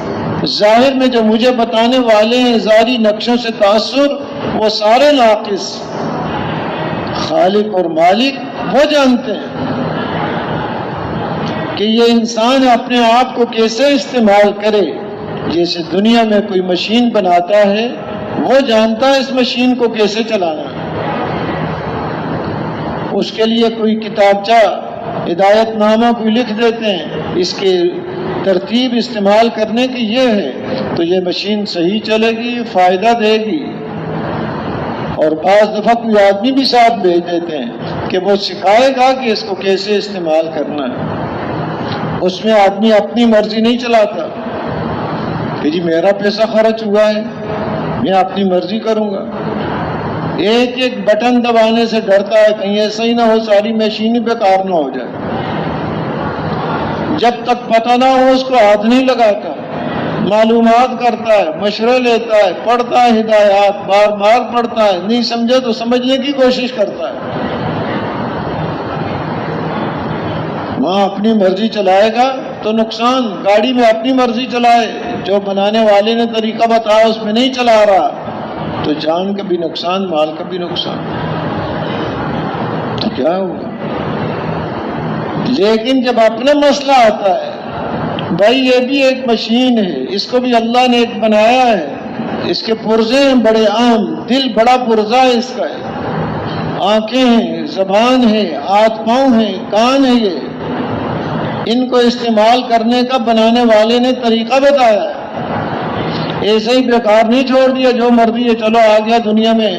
ظاہر میں جو مجھے بتانے والے ہیں ظاہری نقشوں سے تاثر وہ سارے ناقص۔ خالق اور مالک وہ جانتے ہیں کہ یہ انسان اپنے آپ کو کیسے استعمال کرے۔ جیسے دنیا میں کوئی مشین بناتا ہے، وہ جانتا ہے اس مشین کو کیسے چلانا ہے، اس کے لیے کوئی کتابچہ، ہدایت نامہ کوئی لکھ دیتے ہیں، اس کے ترتیب استعمال کرنے کی یہ ہے تو یہ مشین صحیح چلے گی، فائدہ دے گی۔ اور بعض دفعہ کوئی آدمی بھی ساتھ بھیج دیتے ہیں کہ وہ سکھائے گا کہ اس کو کیسے استعمال کرنا ہے۔ اس میں آدمی اپنی مرضی نہیں چلاتا کہ جی میرا پیسہ خرچ ہوا ہے میں اپنی مرضی کروں گا، ایک ایک بٹن دبانے سے ڈرتا ہے کہیں ایسا ہی نہ ہو ساری مشین بیکار نہ ہو جائے۔ جب تک پتہ نہ ہو اس کو ہاتھ نہیں لگاتا، معلومات کرتا ہے، مشورے لیتا ہے، پڑھتا ہے ہدایات، بار بار پڑھتا ہے، نہیں سمجھے تو سمجھنے کی کوشش کرتا ہے۔ وہاں اپنی مرضی چلائے گا تو نقصان، گاڑی میں اپنی مرضی چلائے جو بنانے والے نے طریقہ بتایا اس میں نہیں چلا رہا تو جان کا بھی نقصان، مال کا بھی نقصان، تو کیا ہوگا؟ لیکن جب اپنا مسئلہ آتا ہے، بھائی یہ بھی ایک مشین ہے، اس کو بھی اللہ نے ایک بنایا ہے، اس کے پرزے ہیں بڑے عام، دل بڑا پرزہ ہے اس کا ہے، آنکھیں ہیں، زبان ہے، ہاتھ پاؤں ہیں، کان ہے، یہ ان کو استعمال کرنے کا بنانے والے نے طریقہ بتایا ہے۔ ایسے ہی بیکار نہیں چھوڑ دیا، جو مرضی ہے چلو آ گیا دنیا میں،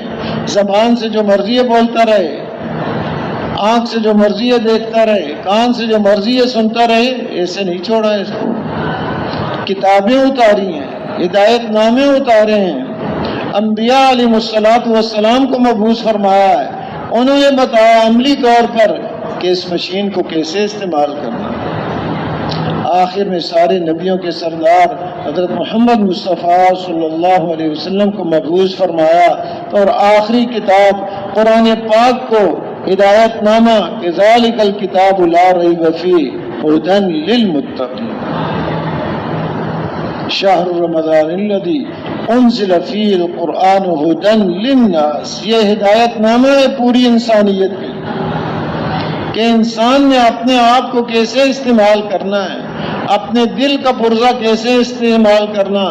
زبان سے جو مرضی ہے بولتا رہے، آنکھ سے جو مرضی ہے دیکھتا رہے، کان سے جو مرضی ہے سنتا رہے، ایسے نہیں چھوڑا اس کو۔ کتابیں اتاری ہیں، ہدایت نامے اتارے ہیں، انبیاء علیہ الصلوۃ والسلام کو مبعوث فرمایا ہے، انہوں نے بتایا عملی طور پر کہ اس مشین کو کیسے استعمال کرنا۔ آخر میں سارے نبیوں کے سردار حضرت محمد مصطفیٰ صلی اللہ علیہ وسلم کو مبعوث فرمایا اور آخری کتاب قرآن پاک کو ہدایت نامہ کہ ذالک الکتاب لا ریب فیہ ھدی للمتقین، شہر رمضان الذی انزل فیہ القرآن ھدی للناس، یہ ہدایت نامہ ہے پوری انسانیت کے کہ انسان نے اپنے آپ کو کیسے استعمال کرنا ہے، اپنے دل کا پرزہ کیسے استعمال کرنا،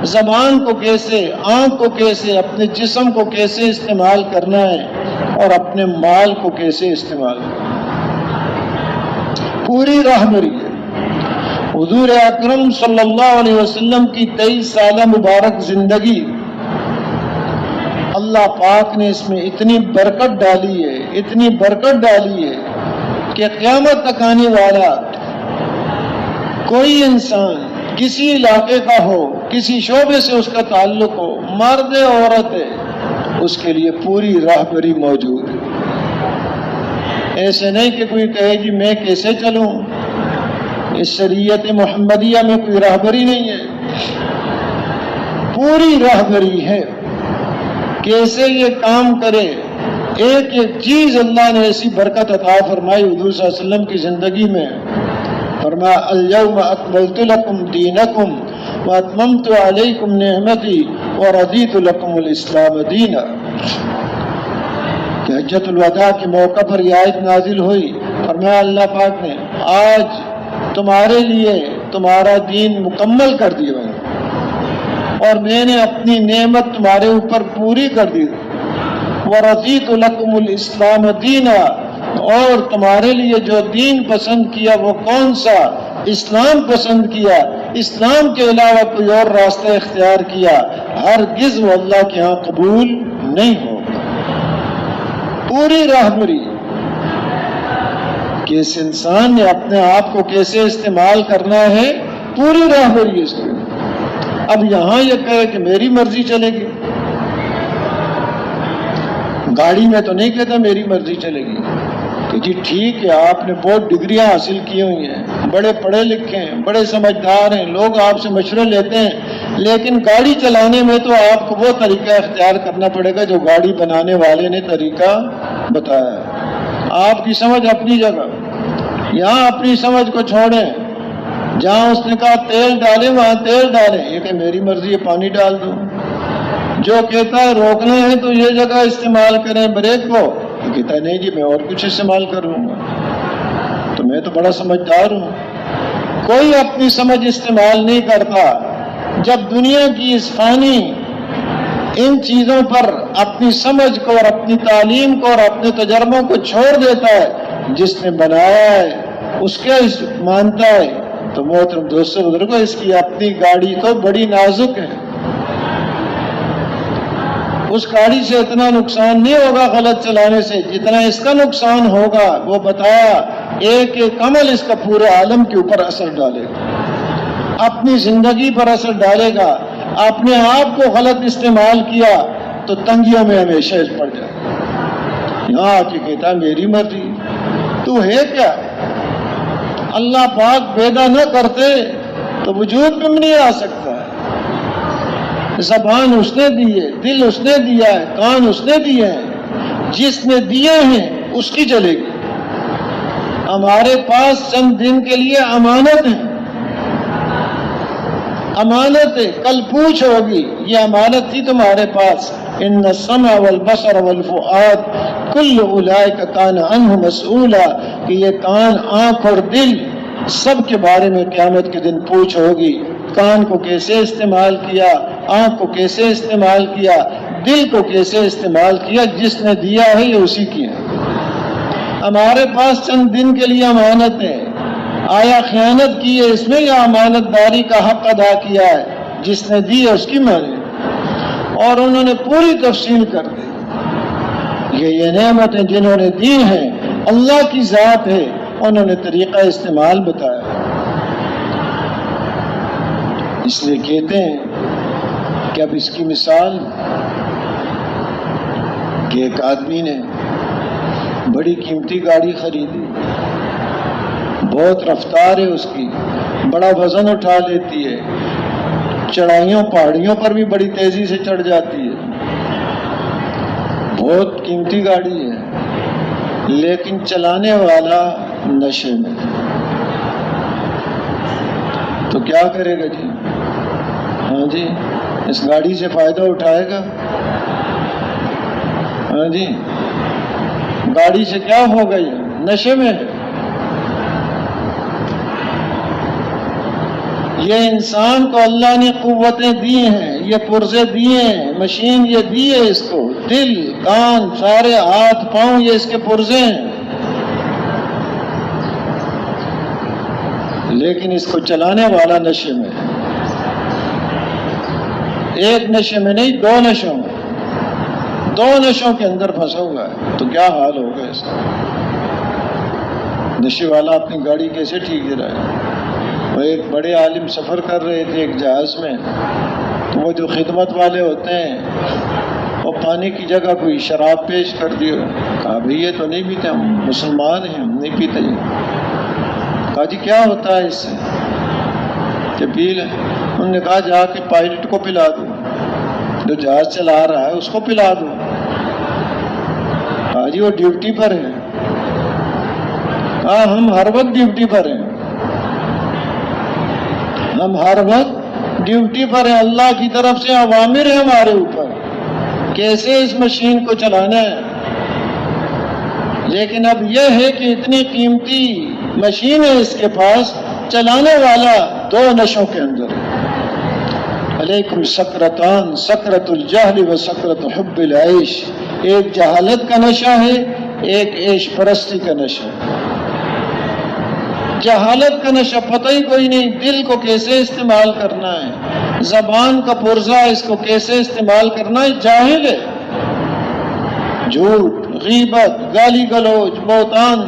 زبان کو کیسے، آنکھ کو کیسے، اپنے جسم کو کیسے استعمال کرنا ہے اور اپنے مال کو کیسے استعمال کرنا، پوری راہبری ہے۔ حضور اکرم صلی اللہ علیہ وسلم کی 23 سالہ مبارک زندگی، اللہ پاک نے اس میں اتنی برکت ڈالی ہے، اتنی برکت ڈالی ہے کہ قیامت تک آنے والا کوئی انسان کسی علاقے کا ہو، کسی شعبے سے اس کا تعلق ہو، مرد ہے عورت ہے، اس کے لیے پوری راہبری موجود ہے۔ ایسے نہیں کہ کوئی کہے جی میں کیسے چلوں، اس شریعت محمدیہ میں کوئی راہبری نہیں ہے، پوری راہبری ہے، کیسے یہ کام کرے۔ ایک ایک چیز اللہ نے ایسی برکت عطا فرمائی حضور صلی اللہ علیہ وسلم کی زندگی میں، فرمایا الیوم اکملت لکم دینکم واتممت علیکم نعمتی ورضیت لکم الاسلام دینا، کہ حجۃ الوداع کے موقع پر یہ آیت نازل ہوئی، فرمایا اللہ پاک نے آج تمہارے لیے تمہارا دین مکمل کر دیا اور میں نے اپنی نعمت تمہارے اوپر پوری کر دی، وَرَضِيتُ لَكُمُ الْإِسْلَامَ دِينًا، اور تمہارے لیے جو دین پسند کیا وہ کون سا؟ اسلام پسند کیا، اسلام کے علاوہ کوئی اور راستہ اختیار کیا ہرگز وہ اللہ کے ہاں قبول نہیں ہوگا۔ پوری راہبری کہ اس انسان نے اپنے آپ کو کیسے استعمال کرنا ہے، پوری راہبری اس کی۔ اب یہاں یہ کہے کہ میری مرضی چلے گی، گاڑی میں تو نہیں کہتا میری مرضی چلے گی کہ جی ٹھیک ہے آپ نے بہت ڈگریاں حاصل کی ہوئی ہیں، بڑے پڑھے لکھے ہیں، بڑے سمجھدار ہیں، لوگ آپ سے مشورے لیتے ہیں، لیکن گاڑی چلانے میں تو آپ کو وہ طریقہ اختیار کرنا پڑے گا جو گاڑی بنانے والے نے طریقہ بتایا ہے۔ آپ کی سمجھ اپنی جگہ، یہاں اپنی سمجھ کو چھوڑیں، جہاں اس نے کہا تیل ڈالیں وہاں تیل ڈالیں، یہ کہ میری مرضی ہے پانی ڈال دوں، جو کہتا ہے روکنا ہے تو یہ جگہ استعمال کریں بریک کو، تو کہتا ہے نہیں جی میں اور کچھ استعمال کروں گا، تو میں تو بڑا سمجھدار ہوں۔ کوئی اپنی سمجھ استعمال نہیں کرتا۔ جب دنیا کی اس فانی ان چیزوں پر اپنی سمجھ کو اور اپنی تعلیم کو اور اپنے تجربوں کو چھوڑ دیتا ہے، جس نے بنایا ہے اس کے مانتا ہے، تو محترم دوستو بزرگوں اس کی اپنی گاڑی تو بڑی نازک ہے، اس گاڑی سے اتنا نقصان نہیں ہوگا غلط چلانے سے جتنا اس کا نقصان ہوگا۔ وہ بتایا ایک ایک عمل اس کا پورے عالم کے اوپر اثر ڈالے گا، اپنی زندگی پر اثر ڈالے گا۔ اپنے آپ کو غلط استعمال کیا تو تنگیوں میں ہمیشہ پڑ جائے، یہاں آ کے کہتا میری مرضی، تو ہے کیا؟ اللہ پاک پیدا نہ کرتے تو وجود میں نہیں آ سکتا ہے۔ زبان اس نے دی ہے، دل اس نے دیا ہے، کان اس نے دیے ہیں، جس نے دیے ہیں اس کی چلے گی۔ ہمارے پاس چند دن کے لیے امانت ہے، امانت ہے، کل پوچھ ہوگی، یہ امانت تھی تمہارے پاس. ان السمع والبصر والفؤاد کل اولئک کان عنہ مسئولا، کہ یہ کان، آنکھ اور دل سب کے بارے میں قیامت کے دن پوچھ ہوگی. کان کو کیسے استعمال کیا، آنکھ کو کیسے استعمال کیا، دل کو کیسے استعمال کیا، جس نے دیا ہے یہ اسی کی ہے. ہمارے پاس چند دن کے لیے امانت ہے، آیا خیانت کی ہے اس میں یا امانت داری کا حق ادا کیا ہے؟ جس نے دی ہے اس کی مانی. اور انہوں نے پوری تفصیل کر دی. یہ نعمتیں جنہوں نے دی ہیں اللہ کی ذات ہے، انہوں نے طریقہ استعمال بتایا. اس لیے کہتے ہیں کہ اب اس کی مثال کہ ایک آدمی نے بڑی قیمتی گاڑی خریدی، بہت رفتار ہے اس کی، بڑا وزن اٹھا لیتی ہے، چڑھائیوں پہاڑیوں پر بھی بڑی تیزی سے چڑھ جاتی ہے، بہت قیمتی گاڑی ہے، لیکن چلانے والا نشے میں. تو کیا کرے گا جی؟ ہاں جی، اس گاڑی سے فائدہ اٹھائے گا؟ ہاں جی، گاڑی سے کیا ہوگا؟ یہ نشے میں ہے. یہ انسان کو اللہ نے قوتیں دی ہیں، یہ پرزے دیے ہیں، مشین یہ دی ہے اس کو، دل، کان، سارے ہاتھ پاؤں یہ اس کے پرزے ہیں، لیکن اس کو چلانے والا نشے میں ہے. ایک نشے میں نہیں، دو نشوں میں، دو نشوں کے اندر پھنسا ہوا ہے. تو کیا حال ہوگا اس کا؟ نشے والا اپنی گاڑی کیسے ٹھیک کرائے؟ وہ ایک بڑے عالم سفر کر رہے تھے ایک جہاز میں، تو وہ جو خدمت والے ہوتے ہیں وہ پانی کی جگہ کوئی شراب پیش کر دی. کہا بھئی یہ تو نہیں پیتے، ہم مسلمان ہیں، ہم نہیں پیتے. کہا جی کیا ہوتا ہے اس سے؟ کہ پی لیں. انہوں نے کہا جا کے پائلٹ کو پلا دو، جو جہاز چلا رہا ہے اس کو پلا دو. کہا جی وہ ڈیوٹی پر ہے. کہا ہم ہر وقت ڈیوٹی پر ہیں، ہم ہر وقت ڈیوٹی پر ہیں، اللہ کی طرف سے اوامر ہے ہمارے اوپر کیسے اس مشین کو چلانا ہے. لیکن اب یہ ہے کہ اتنی قیمتی مشین ہے اس کے پاس، چلانے والا دو نشوں کے اندر ہے. علیکم سکرتان، سکرت الجہل و سکرت حب العیش. ایک جہالت کا نشہ ہے، ایک عیش پرستی کا نشہ ہے. جہالت کا نشہ پتہ ہی کوئی نہیں، دل کو کیسے استعمال کرنا ہے، زبان کا پرزہ اس کو کیسے استعمال کرنا ہے، جاہل ہے. جھوٹ، غیبت، گالی گلوچ، بہتان،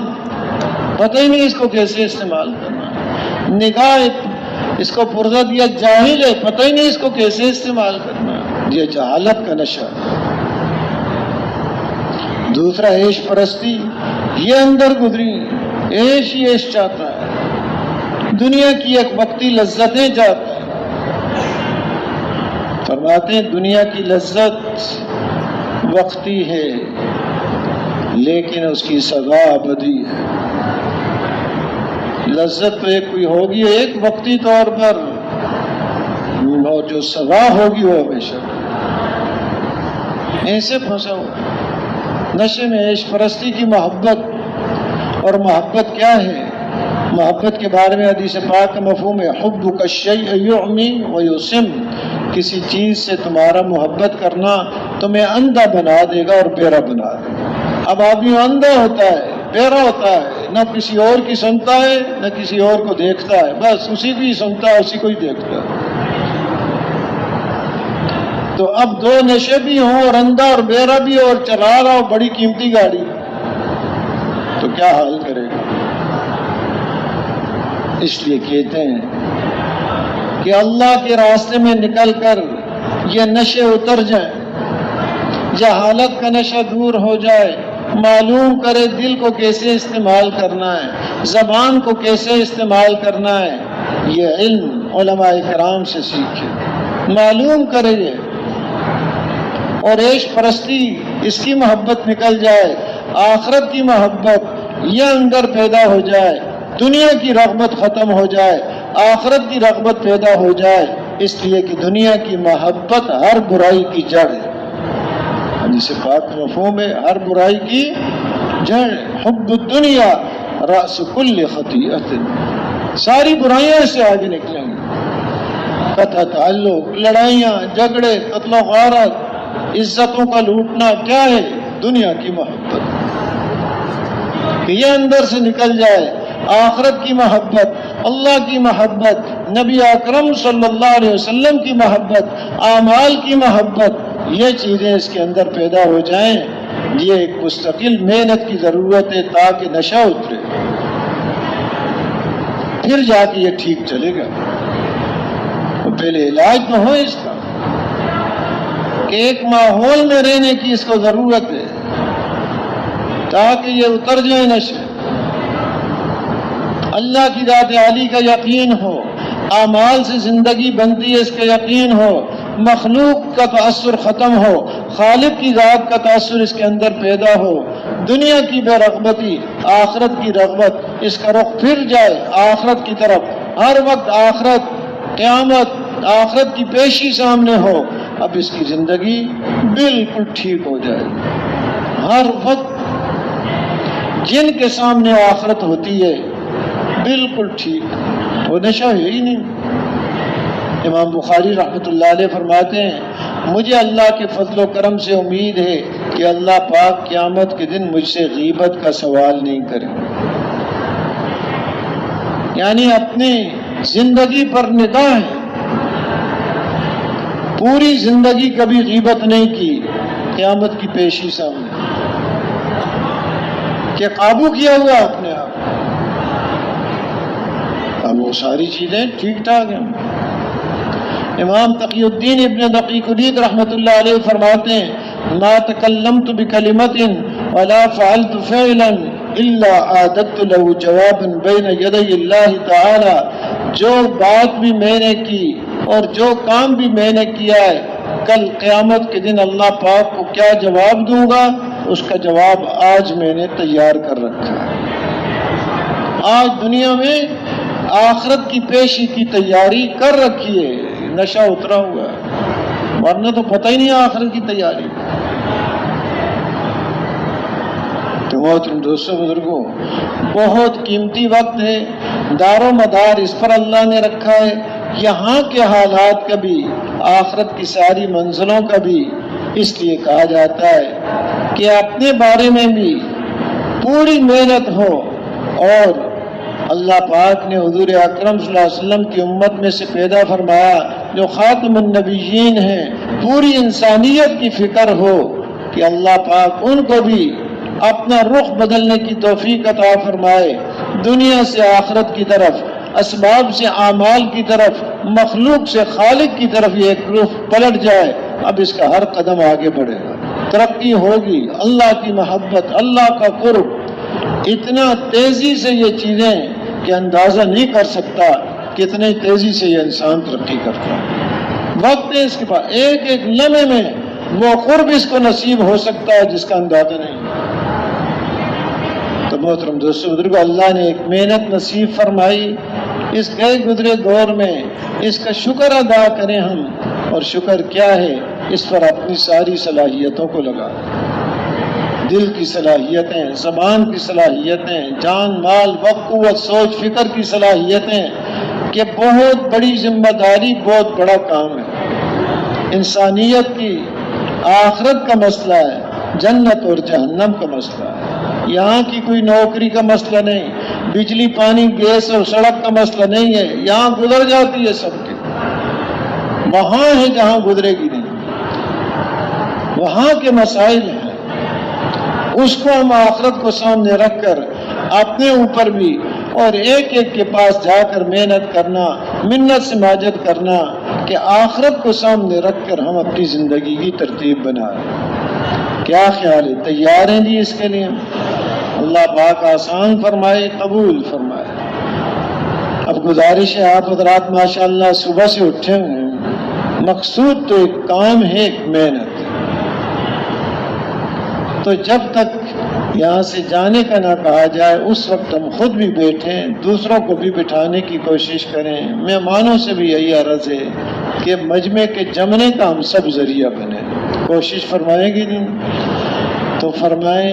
پتہ ہی نہیں اس کو کیسے استعمال کرنا ہے. نگاہ اس کو پرزہ دیا، جاہل ہے، پتہ ہی نہیں اس کو کیسے استعمال کرنا ہے. یہ جہالت کا نشہ. دوسرا عیش پرستی، یہ اندر گزری، عیش ہی عیش چاہتا ہے، دنیا کی ایک وقتی لذتیں چاہتا ہے. فرماتے ہیں دنیا کی لذت وقتی ہے لیکن اس کی سزا ابدی ہے. لذت تو ایک کوئی ہوگی ایک وقتی طور پر، اور جو سزا ہوگی وہ ہمیشہ. ایسے پھنسا ہوا نشے میں عیش پرستی کی محبت. اور محبت کیا ہے؟ محبت کے بارے میں حدیث پاک کا مفہوم ہے حبک الشیء یعمی ویسم. کسی چیز سے تمہارا محبت کرنا تمہیں اندھا بنا دے گا اور بیرا بنا دے گا. اب آدمی اندھا ہوتا ہے، بیرا ہوتا ہے، نہ کسی اور کی سنتا ہے نہ کسی اور کو دیکھتا ہے، بس اسی کو ہی سنتا ہے، اسی کو ہی دیکھتا ہے. تو اب دو نشے بھی ہوں اور اندھا اور بیرا بھی، اور چلا رہا ہو بڑی قیمتی گاڑی، تو کیا حال کرے گا؟ اس لیے کہتے ہیں کہ اللہ کے راستے میں نکل کر یہ نشے اتر جائیں، جہالت کا نشہ دور ہو جائے، معلوم کرے دل کو کیسے استعمال کرنا ہے، زبان کو کیسے استعمال کرنا ہے. یہ علم علماء کرام سے سیکھے، معلوم کرے یہ. اور عیش پرستی اس کی محبت نکل جائے، آخرت کی محبت یہ اندر پیدا ہو جائے، دنیا کی رغبت ختم ہو جائے، آخرت کی رغبت پیدا ہو جائے. اس لیے کہ دنیا کی محبت ہر برائی کی جڑ ہے۔ حدیث پاک مفہوم ہے ہر برائی کی جڑ، حب الدنیا رأس کل خطیئت، ساری برائیاں اس سے آگے نکلیں گی۔ قطع تعلق، لڑائیاں، جھگڑے، قتل و غارت، عزتوں کا لوٹنا کیا ہے؟ دنیا کی محبت۔ کہ یہ اندر سے نکل جائے، آخرت کی محبت، اللہ کی محبت، نبی اکرم صلی اللہ علیہ وسلم کی محبت، اعمال کی محبت، یہ چیزیں اس کے اندر پیدا ہو جائیں، یہ ایک مستقل محنت کی ضرورت ہے تاکہ نشہ اترے، پھر جا کے یہ ٹھیک چلے گا۔ تو پہلے علاج تو ہو اس کا کہ ایک ماحول میں رہنے کی اس کو ضرورت ہے تاکہ یہ اتر جائے نشے، اللہ کی ذات عالی کا یقین ہو، اعمال سے زندگی بنتی ہے اس کا یقین ہو، مخلوق کا تأثر ختم ہو، خالق کی ذات کا تأثر اس کے اندر پیدا ہو، دنیا کی بے رغبتی، آخرت کی رغبت، اس کا رخ پھر جائے آخرت کی طرف، ہر وقت آخرت، قیامت، آخرت کی پیشی سامنے ہو، اب اس کی زندگی بالکل ٹھیک ہو جائے۔ ہر وقت جن کے سامنے آخرت ہوتی ہے بالکل ٹھیک، وہ نشہ ہے ہی نہیں۔ امام بخاری رحمۃ اللہ علیہ فرماتے ہیں مجھے اللہ کے فضل و کرم سے امید ہے کہ اللہ پاک قیامت کے دن مجھ سے غیبت کا سوال نہیں کرے، یعنی اپنی زندگی پر نگاہ ہے، پوری زندگی کبھی غیبت نہیں کی، قیامت کی پیشی سامنے کہ قابو کیا ہوا اپنے آپ، اب وہ ساری چیزیں ٹھیک ٹھاک ہیں۔ امام تقی الدین ابن دقیق العید رحمۃ اللہ علیہ فرماتے ہیں ما تکلمت بکلمت ولا فعلت فعلا الا عادت له جوابا بین یدی اللہ تعالی، جو بات بھی میں نے کی اور جو کام بھی میں نے کیا ہے، کل قیامت کے دن اللہ پاک کو کیا جواب دوں گا، اس کا جواب آج میں نے تیار کر رکھا ہے۔ آج دنیا میں آخرت کی پیشی کی تیاری کر رکھی ہے، نشہ اترا ہوا ہے، ورنہ تو پتہ ہی نہیں آخرت کی تیاری۔ تو محترم دوستو بزرگوں، بہت قیمتی وقت ہے، دار و مدار اس پر اللہ نے رکھا ہے، یہاں کے حالات کا بھی، آخرت کی ساری منزلوں کا بھی، اس لیے کہا جاتا ہے کہ اپنے بارے میں بھی پوری محنت ہو، اور اللہ پاک نے حضور اکرم صلی اللہ علیہ وسلم کی امت میں سے پیدا فرمایا جو خاتم النبیین ہیں، پوری انسانیت کی فکر ہو کہ اللہ پاک ان کو بھی اپنا رخ بدلنے کی توفیق عطا فرمائے، دنیا سے آخرت کی طرف، اسباب سے اعمال کی طرف، مخلوق سے خالق کی طرف یہ ایک رخ پلٹ جائے، اب اس کا ہر قدم آگے بڑھے گا، ترقی ہوگی، اللہ کی محبت، اللہ کا قرب، اتنا تیزی سے یہ چیزیں کہ اندازہ نہیں کر سکتا کتنے تیزی سے یہ انسان ترقی کرتا ہے۔ وقت ہے اس کے پاس، ایک ایک لمحے میں وہ قرب اس کو نصیب ہو سکتا ہے جس کا اندازہ نہیں۔ تو محترم دوستو بزرگو، اللہ نے ایک محنت نصیب فرمائی اس گئے گزرے دور میں، اس کا شکر ادا کریں ہم، اور شکر کیا ہے، اس پر اپنی ساری صلاحیتوں کو لگا، دل کی صلاحیتیں، زبان کی صلاحیتیں، جان مال وقت قوت سوچ فکر کی صلاحیتیں، کہ بہت بڑی ذمہ داری، بہت بڑا کام ہے، انسانیت کی آخرت کا مسئلہ ہے، جنت اور جہنم کا مسئلہ ہے، یہاں کی کوئی نوکری کا مسئلہ نہیں، بجلی پانی گیس اور سڑک کا مسئلہ نہیں ہے، یہاں گزر جاتی ہے سب کی، وہاں ہے جہاں گزرے گی نہیں، وہاں کے مسائل ہیں، اس کو ہم آخرت کو سامنے رکھ کر اپنے اوپر بھی اور ایک ایک کے پاس جا کر محنت کرنا، منت سے ماجت کرنا کہ آخرت کو سامنے رکھ کر ہم اپنی زندگی کی ترتیب بنائیں۔ کیا خیال ہے، تیار ہیں جی اس کے لیے؟ اللہ پاک آسان فرمائے، قبول فرمائے۔ اب گزارش ہے، آپ حضرات ماشاءاللہ صبح سے اٹھے ہوئے ہیں، مقصود تو ایک کام ہے، ایک محنت، تو جب تک یہاں سے جانے کا نہ کہا جائے، اس وقت ہم خود بھی بیٹھیں، دوسروں کو بھی بٹھانے کی کوشش کریں۔ مہمانوں سے بھی یہی عرض ہے کہ مجمع کے جمنے کا ہم سب ذریعہ بنیں، کوشش فرمائیں گے نہیں تو فرمائیں۔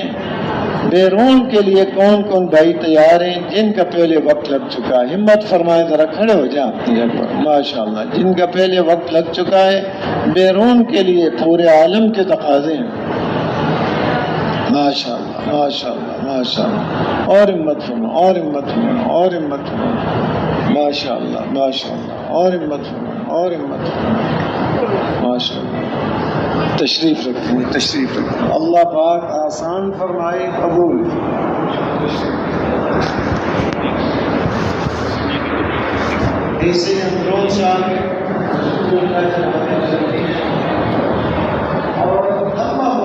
بیرون کے لیے کون کون بھائی تیار ہیں جن کا پہلے وقت لگ چکا ہے؟ ہمت فرمائیں، ذرا کھڑے ہو جائیں اپنی جگہ پر۔ ماشاءاللہ، جن کا پہلے وقت لگ چکا ہے بیرون کے لیے پورے عالم کے تقاضے ہیں۔ ماشاءاللہ ماشاءاللہ ماشاءاللہ، اور ہمت فرمائیں، اور ہمت فرمائیں، اور ہمت فرمائیں۔ ماشاءاللہ ماشاءاللہ، اور ہمت فرمائیں، اور ہمت فرمائیں۔ ماشاءاللہ، تشریف رکھیں، تشریف رکھیں۔ اللہ پاک آسان فرمائے، قبول۔ ایسے اندرون سے آگے اور تمام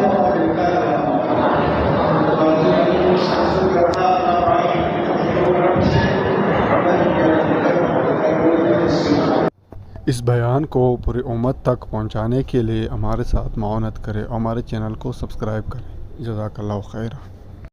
اس بیان کو پوری امت تک پہنچانے کے لیے ہمارے ساتھ معاونت کریں اور ہمارے چینل کو سبسکرائب کریں۔ جزاک اللہ خیر۔